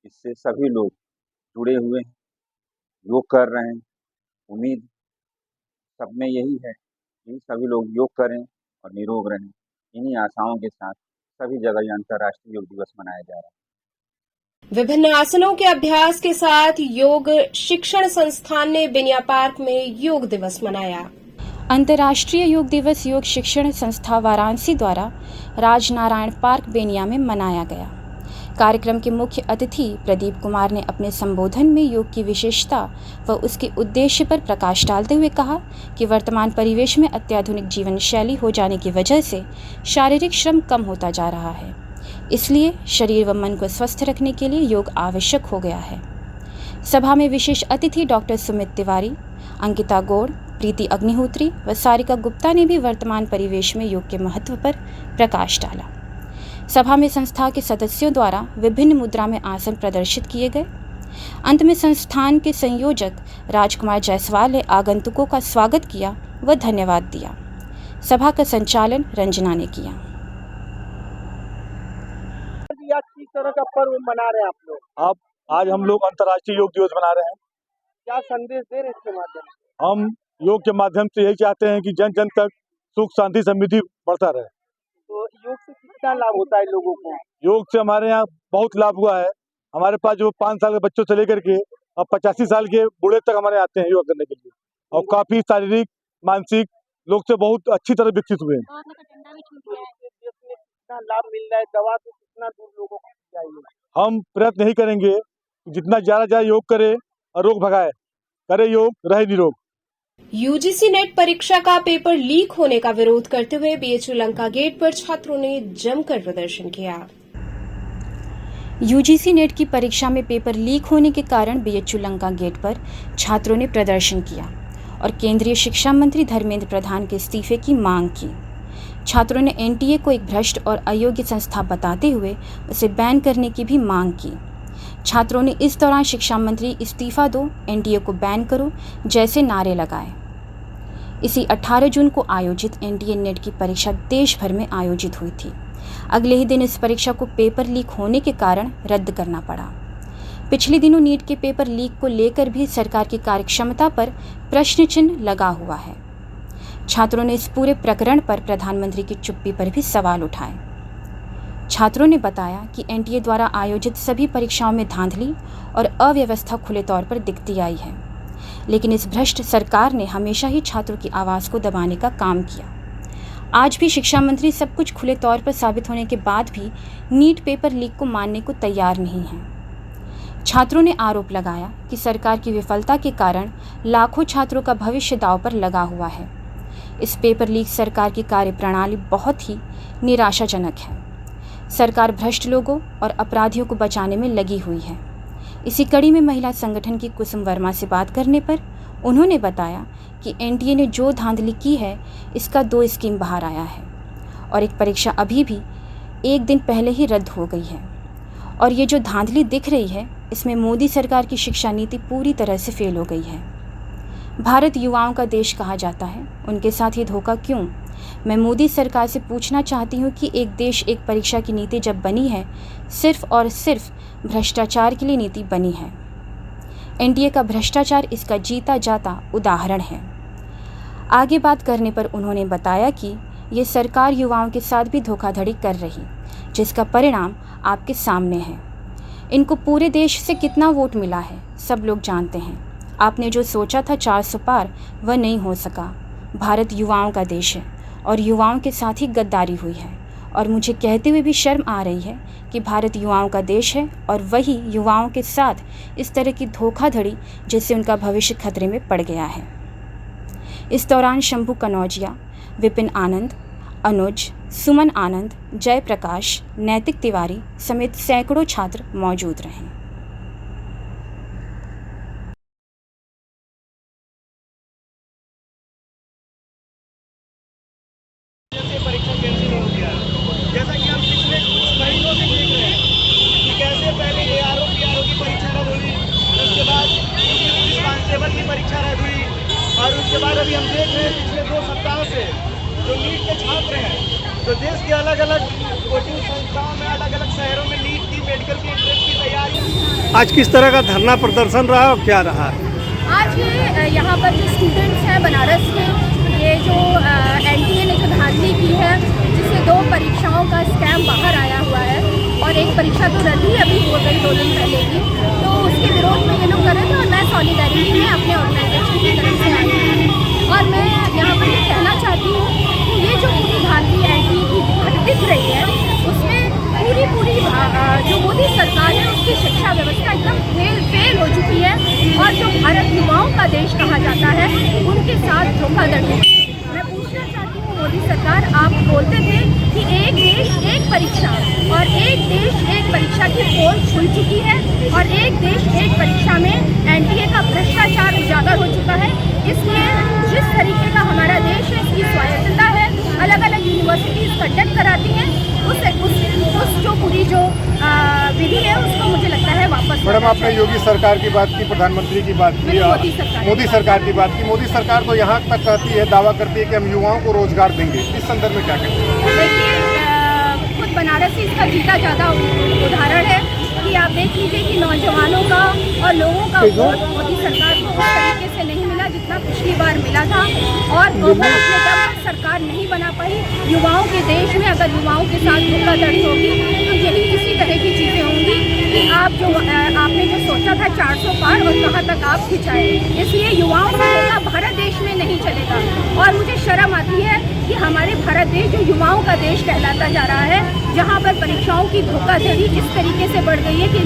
इससे सभी लोग जुड़े हुए हैं, योग कर रहे हैं। उम्मीद सब में यही है कि सभी लोग योग करें और निरोग रहें। इन्हीं आशाओं के साथ सभी जगह यह अंतर्राष्ट्रीय योग दिवस मनाया जा रहा है। विभिन्न आसनों के अभ्यास के साथ योग शिक्षण संस्थान ने बेनिया पार्क में योग दिवस मनाया। अंतर्राष्ट्रीय योग दिवस योग शिक्षण संस्था वाराणसी द्वारा राजनारायण पार्क बेनिया में मनाया गया। कार्यक्रम के मुख्य अतिथि प्रदीप कुमार ने अपने संबोधन में योग की विशेषता व उसके उद्देश्य पर प्रकाश डालते हुए कहा कि वर्तमान परिवेश में अत्याधुनिक जीवन शैली हो जाने की वजह से शारीरिक श्रम कम होता जा रहा है, इसलिए शरीर व मन को स्वस्थ रखने के लिए योग आवश्यक हो गया है। सभा में विशेष अतिथि डॉक्टर सुमित तिवारी, अंकिता गौड़, प्रीति अग्निहोत्री व सारिका गुप्ता ने भी वर्तमान परिवेश में योग के महत्व पर प्रकाश डाला। सभा में संस्था के सदस्यों द्वारा विभिन्न मुद्रा में आसन प्रदर्शित किए गए। अंत में संस्थान के संयोजक राजकुमार जायसवाल ने आगंतुकों का स्वागत किया व धन्यवाद दिया। सभा का संचालन रंजना ने किया। किस तरह का पर्व मना रहे हैं आप लोग? अब आज हम लोग अंतर्राष्ट्रीय योग दिवस मना रहे हैं। क्या संदेश दे रहे हैं इसके माध्यम से? हम योग के माध्यम से यही चाहते हैं कि जन जन तक सुख, शांति, समृद्धि बढ़ता रहे। तो योग से कितना लाभ होता है लोगों को? योग से हमारे यहाँ बहुत लाभ हुआ है। हमारे पास जो 5 साल के बच्चों से लेकर के अब 85 साल के बूढ़े तक हमारे आते हैं योग करने के लिए, और काफी शारीरिक, मानसिक लोग से बहुत अच्छी तरह विकसित हुए हैं। लाभ मिल रहा है, दवा से कितना दूर लोगों को चाहिए। हम प्रयत्न नहीं करेंगे जितना ज्यादा योग करे और रोग भगाए, करे योग रहे निरोग। UGC नेट परीक्षा का पेपर लीक होने का विरोध करते हुए BHU लंका गेट पर छात्रों ने जमकर प्रदर्शन किया। UGC नेट की परीक्षा में पेपर लीक होने के कारण BHU लंका गेट पर छात्रों ने प्रदर्शन किया और केंद्रीय शिक्षा मंत्री धर्मेंद्र प्रधान के इस्तीफे की मांग की। छात्रों ने एनटीए को एक भ्रष्ट और अयोग्य संस्था बताते हुए उसे बैन करने की भी मांग की। छात्रों ने इस दौरान शिक्षा मंत्री इस्तीफा दो, एनटीए को बैन करो जैसे नारे लगाए। इसी 18 जून को आयोजित एनटीए नेट की परीक्षा देश भर में आयोजित हुई थी। अगले ही दिन इस परीक्षा को पेपर लीक होने के कारण रद्द करना पड़ा। पिछले दिनों नीट के पेपर लीक को लेकर भी सरकार की कार्यक्षमता पर प्रश्न चिन्ह लगा हुआ है। छात्रों ने इस पूरे प्रकरण पर प्रधानमंत्री की चुप्पी पर भी सवाल उठाए। छात्रों ने बताया कि एनटीए द्वारा आयोजित सभी परीक्षाओं में धांधली और अव्यवस्था खुले तौर पर दिखती आई है, लेकिन इस भ्रष्ट सरकार ने हमेशा ही छात्रों की आवाज़ को दबाने का काम किया। आज भी शिक्षा मंत्री सब कुछ खुले तौर पर साबित होने के बाद भी नीट पेपर लीक को मानने को तैयार नहीं हैं। छात्रों ने आरोप लगाया कि सरकार की विफलता के कारण लाखों छात्रों का भविष्य दांव पर लगा हुआ है। इस पेपर लीक सरकार की कार्यप्रणाली बहुत ही निराशाजनक है। सरकार भ्रष्ट लोगों और अपराधियों को बचाने में लगी हुई है। इसी कड़ी में महिला संगठन की कुसुम वर्मा से बात करने पर उन्होंने बताया कि एनटीए ने जो धांधली की है इसका 2 स्कीम बाहर आया है और एक परीक्षा अभी भी 1 दिन पहले ही रद्द हो गई है। और ये जो धांधली दिख रही है इसमें मोदी सरकार की शिक्षा नीति पूरी तरह से फेल हो गई है। भारत युवाओं का देश कहा जाता है, उनके साथ ये धोखा क्यों? मैं मोदी सरकार से पूछना चाहती हूँ कि एक देश एक परीक्षा की नीति जब बनी है, सिर्फ और सिर्फ भ्रष्टाचार के लिए नीति बनी है। एनटीए का भ्रष्टाचार इसका जीता जाता उदाहरण है। आगे बात करने पर उन्होंने बताया कि ये सरकार युवाओं के साथ भी धोखाधड़ी कर रही, जिसका परिणाम आपके सामने है। इनको पूरे देश से कितना वोट मिला है सब लोग जानते हैं। आपने जो सोचा था 400 पार, वह नहीं हो सका। भारत युवाओं का देश है और युवाओं के साथ ही गद्दारी हुई है और मुझे कहते हुए भी शर्म आ रही है कि भारत युवाओं का देश है और वही युवाओं के साथ इस तरह की धोखाधड़ी जिससे उनका भविष्य खतरे में पड़ गया है। इस दौरान शंभू कनौजिया, विपिन आनंद, अनुज, सुमन आनंद, जयप्रकाश, नैतिक तिवारी समेत सैकड़ों छात्र मौजूद रहे। परीक्षा कैंसिल हो गया, जैसा कि हम पिछले कुछ महीनों से देख रहे हैं कि कैसे पहले ARO PRO की परीक्षा रद्द हुई, उसके बाद कांस्टेबल की परीक्षा रद्द हुई और उसके बाद अभी हम देख रहे हैं पिछले 2 सप्ताहों से जो नीट के छात्र हैं, जो देश के अलग अलग कोचिंग संस्थाओं में, अलग अलग शहरों में नीट की, मेडिकल की एंट्रेंस की तैयारी। आज किस तरह का धरना प्रदर्शन रहा और क्या रहा? आज ये यहाँ पर जो स्टूडेंट्स हैं बनारस के, ये जो एनटीए ने जो धांधली की है जिससे 2 परीक्षाओं का स्कैम बाहर आया हुआ है और एक परीक्षा तो रद्द ही अभी हो गई 2 दिन पहले की, तो उसके विरोध में ये लोग कर रहे थे और मैं सॉलिडारिटी में अपने ऑर्गेनाइजेशन की तरफ से आई हूँ। और मैं यहाँ पर ये कहना चाहती हूँ कि ये जो पूरी धांधली एनटीए की दिख रही है उसमें पूरी जो मोदी सरकार है उसकी शिक्षा व्यवस्था एकदम फेल हो चुकी है और जो भारत युवाओं का देश कहा जाता है उनके साथ धोखाधड़ी। मैं पूछना चाहती हूँ मोदी सरकार, आप बोलते थे कि एक देश एक परीक्षा और एक देश एक परीक्षा की पोल खुल चुकी है और एक देश एक परीक्षा में एनटीए का भ्रष्टाचार उजागर हो चुका है। इसलिए जिस तरीके का हमारा देश है, इसकी स्वायत्तता है, अलग अलग यूनिवर्सिटीज़ कंडक्ट कराती हैं, उस जो पूरी जो विधि है उसको मुझे लगता है वापस। मैडम, आपने योगी सरकार की बात की, प्रधानमंत्री की बात की, मोदी सरकार की बात की। मोदी सरकार तो यहाँ तक कहती है, दावा करती है कि हम युवाओं को रोजगार देंगे। इस संदर्भ में क्या कहते हैं? देखिए, खुद बनारस ही इसका जीता जाता उदाहरण है कि आप देख लीजिए कि नौजवानों का और लोगों का वोट मोदी सरकार को उस तरीके से नहीं मिला जितना पिछली बार मिला था और सरकार नहीं बना पाई। युवाओं के देश में अगर युवाओं के साथ धोखाधड़ी होगी तो यही इसी तरह की चीज़ें होंगी कि आपने जो सोचा था 400 पार और कहाँ तक आप खिंचाए। इसलिए युवाओं से धोखा भारत देश में नहीं चलेगा और मुझे शर्म आती है कि हमारे भारत देश जो युवाओं का देश कहलाता जा रहा है, जहाँ पर परीक्षाओं की धोखाधड़ी इस तरीके से बढ़ गई है कि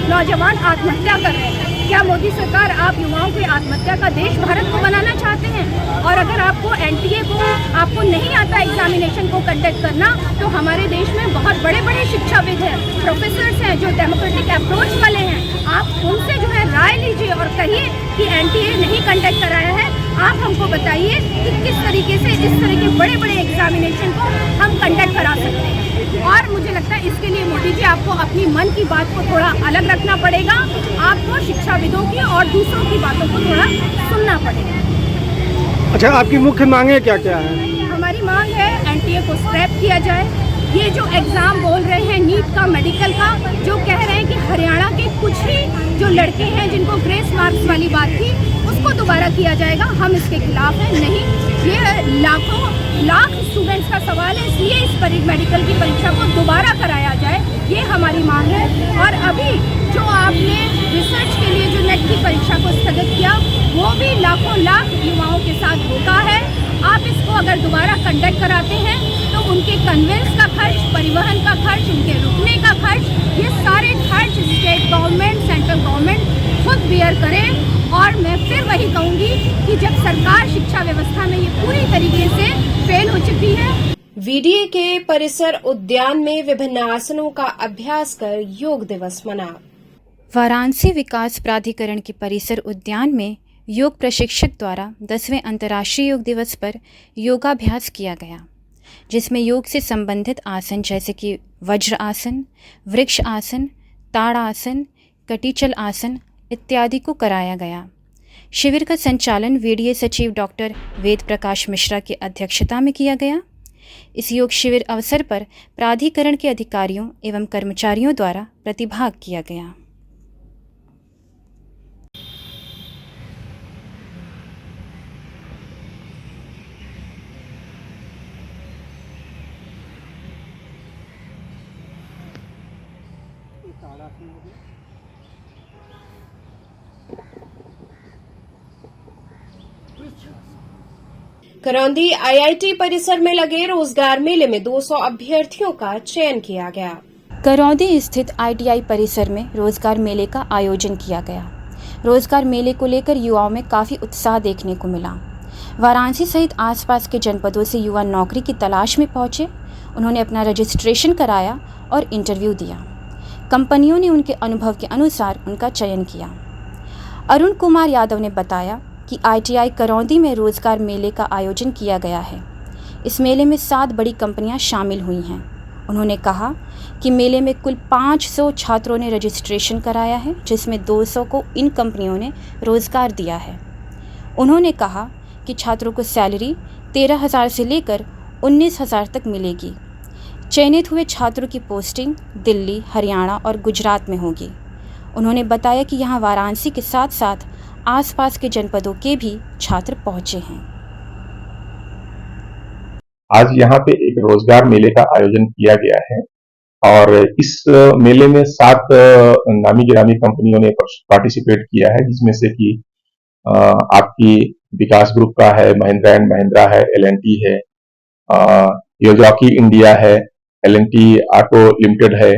नौजवान आत्महत्या कर रहे हैं। क्या मोदी सरकार आप युवाओं की आत्महत्या का देश भारत को बनाना चाहते हैं? और अगर आपको एनटीए को आपको नहीं आता एग्जामिनेशन को कंडक्ट करना, तो हमारे देश में बहुत बड़े बड़े शिक्षाविद हैं, प्रोफेसर्स हैं जो डेमोक्रेटिक अप्रोच वाले हैं। आप उनसे जो है राय लीजिए और कहिए कि एनटीए नहीं कंडक्ट कराया है आप हमको बताइए कि किस तरीके से इस तरह के बड़े बड़े एग्जामिनेशन को हम कंडक्ट करा सकते हैं। और मुझे लगता है इसके लिए मोदी जी आपको अपनी मन की बात को थोड़ा अलग रखना पड़ेगा, आपको शिक्षाविदों की और दूसरों की बातों को थोड़ा सुनना पड़ेगा। अच्छा, आपकी मुख्य मांगे क्या क्या है? हमारी मांग है एनटीए को स्क्रैप किया जाए। ये जो एग्ज़ाम बोल रहे हैं नीट का, मेडिकल का, जो कह रहे हैं कि हरियाणा के कुछ ही जो लड़के हैं जिनको ग्रेस मार्क्स वाली बात थी उसको दोबारा किया जाएगा, हम इसके खिलाफ हैं। नहीं, ये लाख स्टूडेंट्स का सवाल है, इसलिए इस मेडिकल की परीक्षा को दोबारा कराया जाए, ये हमारी मांग है। और अभी जो आपने रिसर्च के लिए जो नेट की परीक्षा को स्थगित किया, वो भी लाखों लाख युवाओं के साथ होता है। आप इसको अगर दोबारा कंडक्ट कराते हैं तो उनके कन्वेंस का खर्च, परिवहन का खर्च, उनके रुकने का खर्च, ये सारे खर्च स्टेट गवर्नमेंट, सेंट्रल गवर्नमेंट खुद बियर करें। और मैं फिर वही कहूँगी कि जब सरकार शिक्षा व्यवस्था में ये पूरी तरीके से फेल हो चुकी है। वीडीए के परिसर उद्यान में विभिन्न आसनों का अभ्यास कर योग दिवस मना। वाराणसी विकास प्राधिकरण के परिसर उद्यान में योग प्रशिक्षक द्वारा 10वें अंतर्राष्ट्रीय योग दिवस पर योगाभ्यास किया गया, जिसमें योग से संबंधित आसन जैसे कि वज्र आसन, वृक्ष आसन, ताड़ आसन, कटिचल आसन इत्यादि को कराया गया। शिविर का संचालन वीडीए सचिव डॉक्टर वेद प्रकाश मिश्रा की अध्यक्षता में किया गया। इस योग शिविर अवसर पर प्राधिकरण के अधिकारियों एवं कर्मचारियों द्वारा प्रतिभाग किया गया। करौंदी आईआईटी परिसर में लगे रोजगार मेले में 200 अभ्यर्थियों का चयन किया गया। करौंदी स्थित आईटीआई परिसर में रोजगार मेले का आयोजन किया गया। रोजगार मेले को लेकर युवाओं में काफ़ी उत्साह देखने को मिला। वाराणसी सहित आसपास के जनपदों से युवा नौकरी की तलाश में पहुंचे। उन्होंने अपना रजिस्ट्रेशन कराया और इंटरव्यू दिया। कंपनियों ने उनके अनुभव के अनुसार उनका चयन किया। अरुण कुमार यादव ने बताया कि आईटीआई करौंदी में रोजगार मेले का आयोजन किया गया है। इस मेले में 7 बड़ी कंपनियां शामिल हुई हैं। उन्होंने कहा कि मेले में कुल 500 छात्रों ने रजिस्ट्रेशन कराया है, जिसमें 200 को इन कंपनियों ने रोजगार दिया है। उन्होंने कहा कि छात्रों को सैलरी 13,000 से लेकर 19,000 तक मिलेगी। चयनित हुए छात्रों की पोस्टिंग दिल्ली, हरियाणा और गुजरात में होगी। उन्होंने बताया कि यहाँ वाराणसी के साथ साथ आसपास के जनपदों के भी छात्र पहुंचे हैं। आज यहाँ पे एक रोजगार मेले का आयोजन किया गया है और इस मेले में 7 नामी गिरामी कंपनियों ने पार्टिसिपेट किया है, जिसमें से कि आपकी विकास ग्रुप का है, महिंद्रा एंड महिंद्रा है, L&T है, योजाकी इंडिया है, L&T ऑटो लिमिटेड है,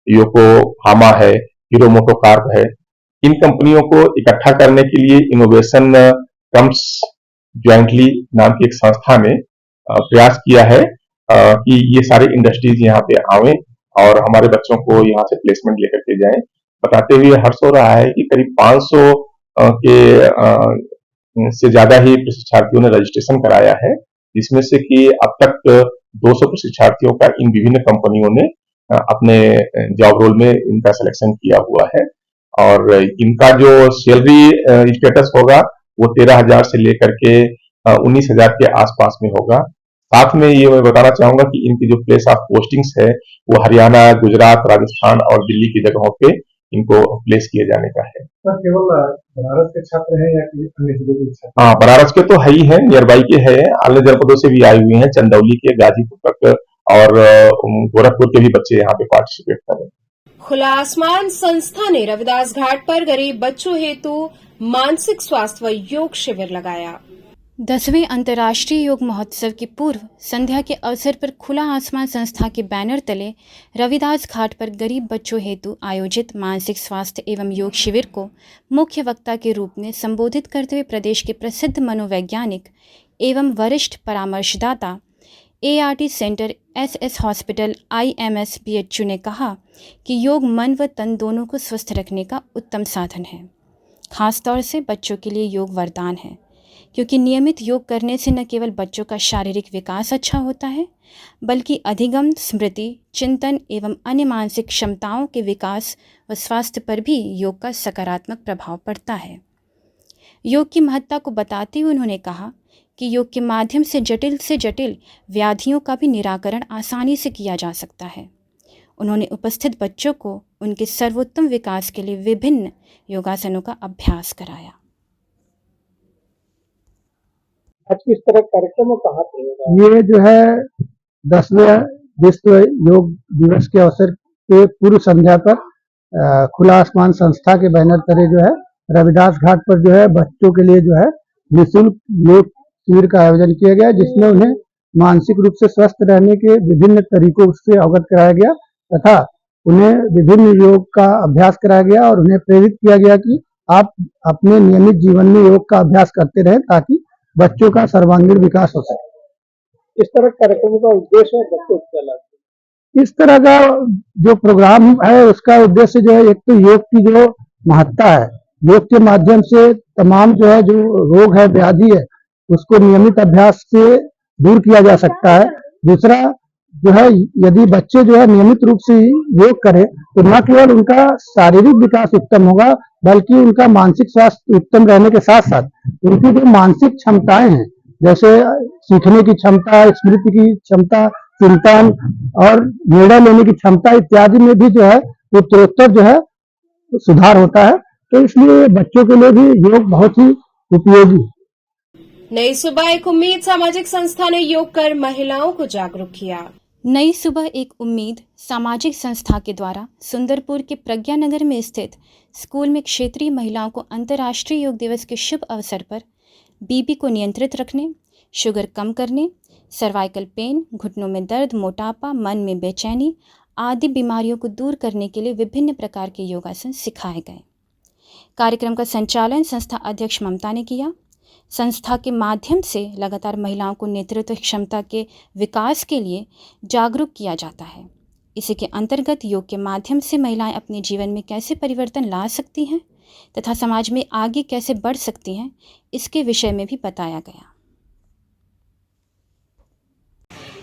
योकोहामा है, हीरो मोटोकॉर्प है। इन कंपनियों को इकट्ठा करने के लिए इनोवेशन कम्स ज्वाइंटली नाम की एक संस्था ने प्रयास किया है कि ये सारे इंडस्ट्रीज यहाँ पे आवें और हमारे बच्चों को यहाँ से प्लेसमेंट लेकर के जाएं। बताते हुए हर्ष हो रहा है कि करीब 500 के से ज्यादा ही प्रशिक्षार्थियों ने रजिस्ट्रेशन कराया है, जिसमें से कि अब तक 200 प्रशिक्षार्थियों का इन विभिन्न कंपनियों ने अपने जॉब रोल में इनका सिलेक्शन किया हुआ है और इनका जो सैलरी स्टेटस होगा वो 13,000 से लेकर के 19,000 के आसपास में होगा। साथ में ये मैं बताना चाहूंगा कि इनकी जो प्लेस ऑफ पोस्टिंग्स है वो हरियाणा, गुजरात, राजस्थान और दिल्ली की जगहों पे इनको प्लेस किए जाने का है। केवल बनारस के छात्र हैं या अन्य जिलों के छात्र? हाँ, बनारस के तो है ही है, नियर बाई के है, अन्य जनपदों से भी आए हुए हैं, चंदौली के, गाजीपुर तक और गोरखपुर के भी बच्चे यहाँ पे पार्टिसिपेट कर रहे हैं। खुला आसमान संस्था ने रविदास घाट पर गरीब बच्चों हेतु मानसिक स्वास्थ्य व योग शिविर लगाया। 10वें अंतर्राष्ट्रीय योग महोत्सव की पूर्व संध्या के अवसर पर खुला आसमान संस्था के बैनर तले रविदास घाट पर गरीब बच्चों हेतु आयोजित मानसिक स्वास्थ्य एवं योग शिविर को मुख्य वक्ता के रूप में संबोधित करते हुए प्रदेश के प्रसिद्ध मनोवैज्ञानिक एवं वरिष्ठ परामर्शदाता ART centre SS hospital IMS BHU ने कहा कि योग मन व तन दोनों को स्वस्थ रखने का उत्तम साधन है। खास तौर से बच्चों के लिए योग वरदान है। क्योंकि नियमित योग करने से न केवल बच्चों का शारीरिक विकास अच्छा होता है, बल्कि अधिगम, स्मृति, चिंतन एवं अन्य मानसिक क्षमताओं के विकास व स्वास्थ्य पर भी योग का सकारात्मक प्रभाव पड़ता है। योग की महत्ता को बताते हुए उन्होंने कहा कि योग के माध्यम से जटिल व्याधियों का भी निराकरण आसानी से किया जा सकता है। उन्होंने उपस्थित बच्चों को उनके सर्वोत्तम विकास के लिए विभिन्न योगासनों का अभ्यास कराया। आज किस तरह कार्यक्रम कहाँ पे होगा? ये जो है 10वें विश्व योग दिवस के अवसर के पूर्व संध्या पर खुला आसमान संस्था के बैनर तले जो है रविदास घाट पर जो है बच्चों के लिए जो है निःशुल्क योग शिविर का आयोजन किया गया, जिसमें उन्हें मानसिक रूप से स्वस्थ रहने के विभिन्न तरीकों से अवगत कराया गया तथा उन्हें विभिन्न योग का अभ्यास कराया गया और उन्हें प्रेरित किया गया कि आप अपने नियमित जीवन में योग का अभ्यास करते रहें ताकि बच्चों का सर्वांगीण विकास हो सके। इस तरह कार्यक्रम का उद्देश्य है बच्चों को लाभ। इस तरह का जो प्रोग्राम है उसका उद्देश्य जो है, एक तो योग की जो महत्ता है, योग के माध्यम से तमाम जो है जो रोग है, व्याधि है, उसको नियमित अभ्यास से दूर किया जा सकता है। दूसरा जो है, यदि बच्चे जो है नियमित रूप से योग करें तो न केवल उनका शारीरिक विकास उत्तम होगा, बल्कि उनका मानसिक स्वास्थ्य उत्तम रहने के साथ साथ उनकी जो मानसिक क्षमताएं हैं, जैसे सीखने की क्षमता, स्मृति की क्षमता, चिंतन और निर्णय लेने की क्षमता इत्यादि में भी जो है उत्तरोत्तर जो है सुधार होता है। तो इसलिए बच्चों के लिए भी योग बहुत ही उपयोगी। नई सुबह एक उम्मीद सामाजिक संस्था ने योग कर महिलाओं को जागरूक किया। नई सुबह एक उम्मीद सामाजिक संस्था के द्वारा सुंदरपुर के प्रज्ञा नगर में स्थित स्कूल में क्षेत्रीय महिलाओं को अंतर्राष्ट्रीय योग दिवस के शुभ अवसर पर बीपी को नियंत्रित रखने, शुगर कम करने, सर्वाइकल पेन, घुटनों में दर्द, मोटापा, मन में बेचैनी आदि बीमारियों को दूर करने के लिए विभिन्न प्रकार के योगासन सिखाए गए। कार्यक्रम का संचालन संस्था अध्यक्ष ममता ने किया। संस्था के माध्यम से लगातार महिलाओं को नेतृत्व क्षमता के विकास के लिए जागरूक किया जाता है। इसी के अंतर्गत योग के माध्यम से महिलाएं अपने जीवन में कैसे परिवर्तन ला सकती हैं तथा समाज में आगे कैसे बढ़ सकती हैं, इसके विषय में भी बताया गया।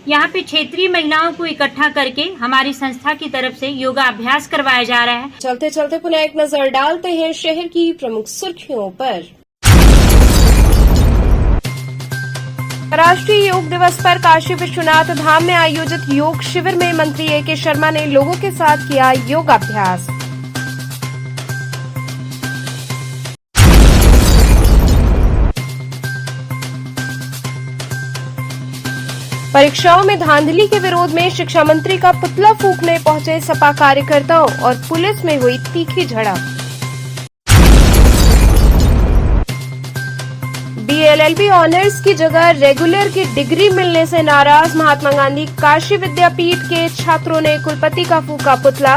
यहाँ पे क्षेत्रीय महिलाओं को इकट्ठा करके हमारी संस्था की तरफ से योगा अभ्यास करवाया जा रहा है। चलते चलते पुनः एक नजर डालते हैं शहर की प्रमुख सुर्खियों पर। राष्ट्रीय योग दिवस पर काशी विश्वनाथ धाम में आयोजित योग शिविर में मंत्री A.K. शर्मा ने लोगों के साथ किया योगाभ्यास। परीक्षाओं में धांधली के विरोध में शिक्षा मंत्री का पुतला फूंकने पहुंचे सपा कार्यकर्ताओं और पुलिस में हुई तीखी झड़प। BLLB ऑनर्स की जगह रेगुलर की डिग्री मिलने से नाराज महात्मा गांधी काशी विद्यापीठ के छात्रों ने कुलपति का फूंका पुतला।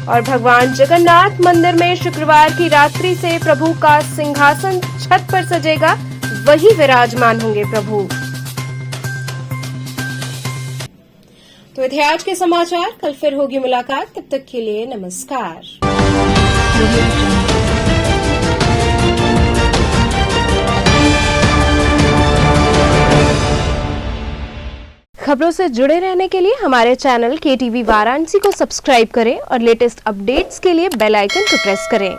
और भगवान जगन्नाथ मंदिर में शुक्रवार की रात्रि से प्रभु का सिंहासन छत पर सजेगा, वही विराजमान होंगे प्रभु। तो थे आज के समाचार, कल फिर होगी मुलाकात, तब तक के लिए नमस्कार। खबरों से जुड़े रहने के लिए हमारे चैनल KTV वाराणसी को सब्सक्राइब करें और लेटेस्ट अपडेट्स के लिए बेल आइकन को प्रेस करें।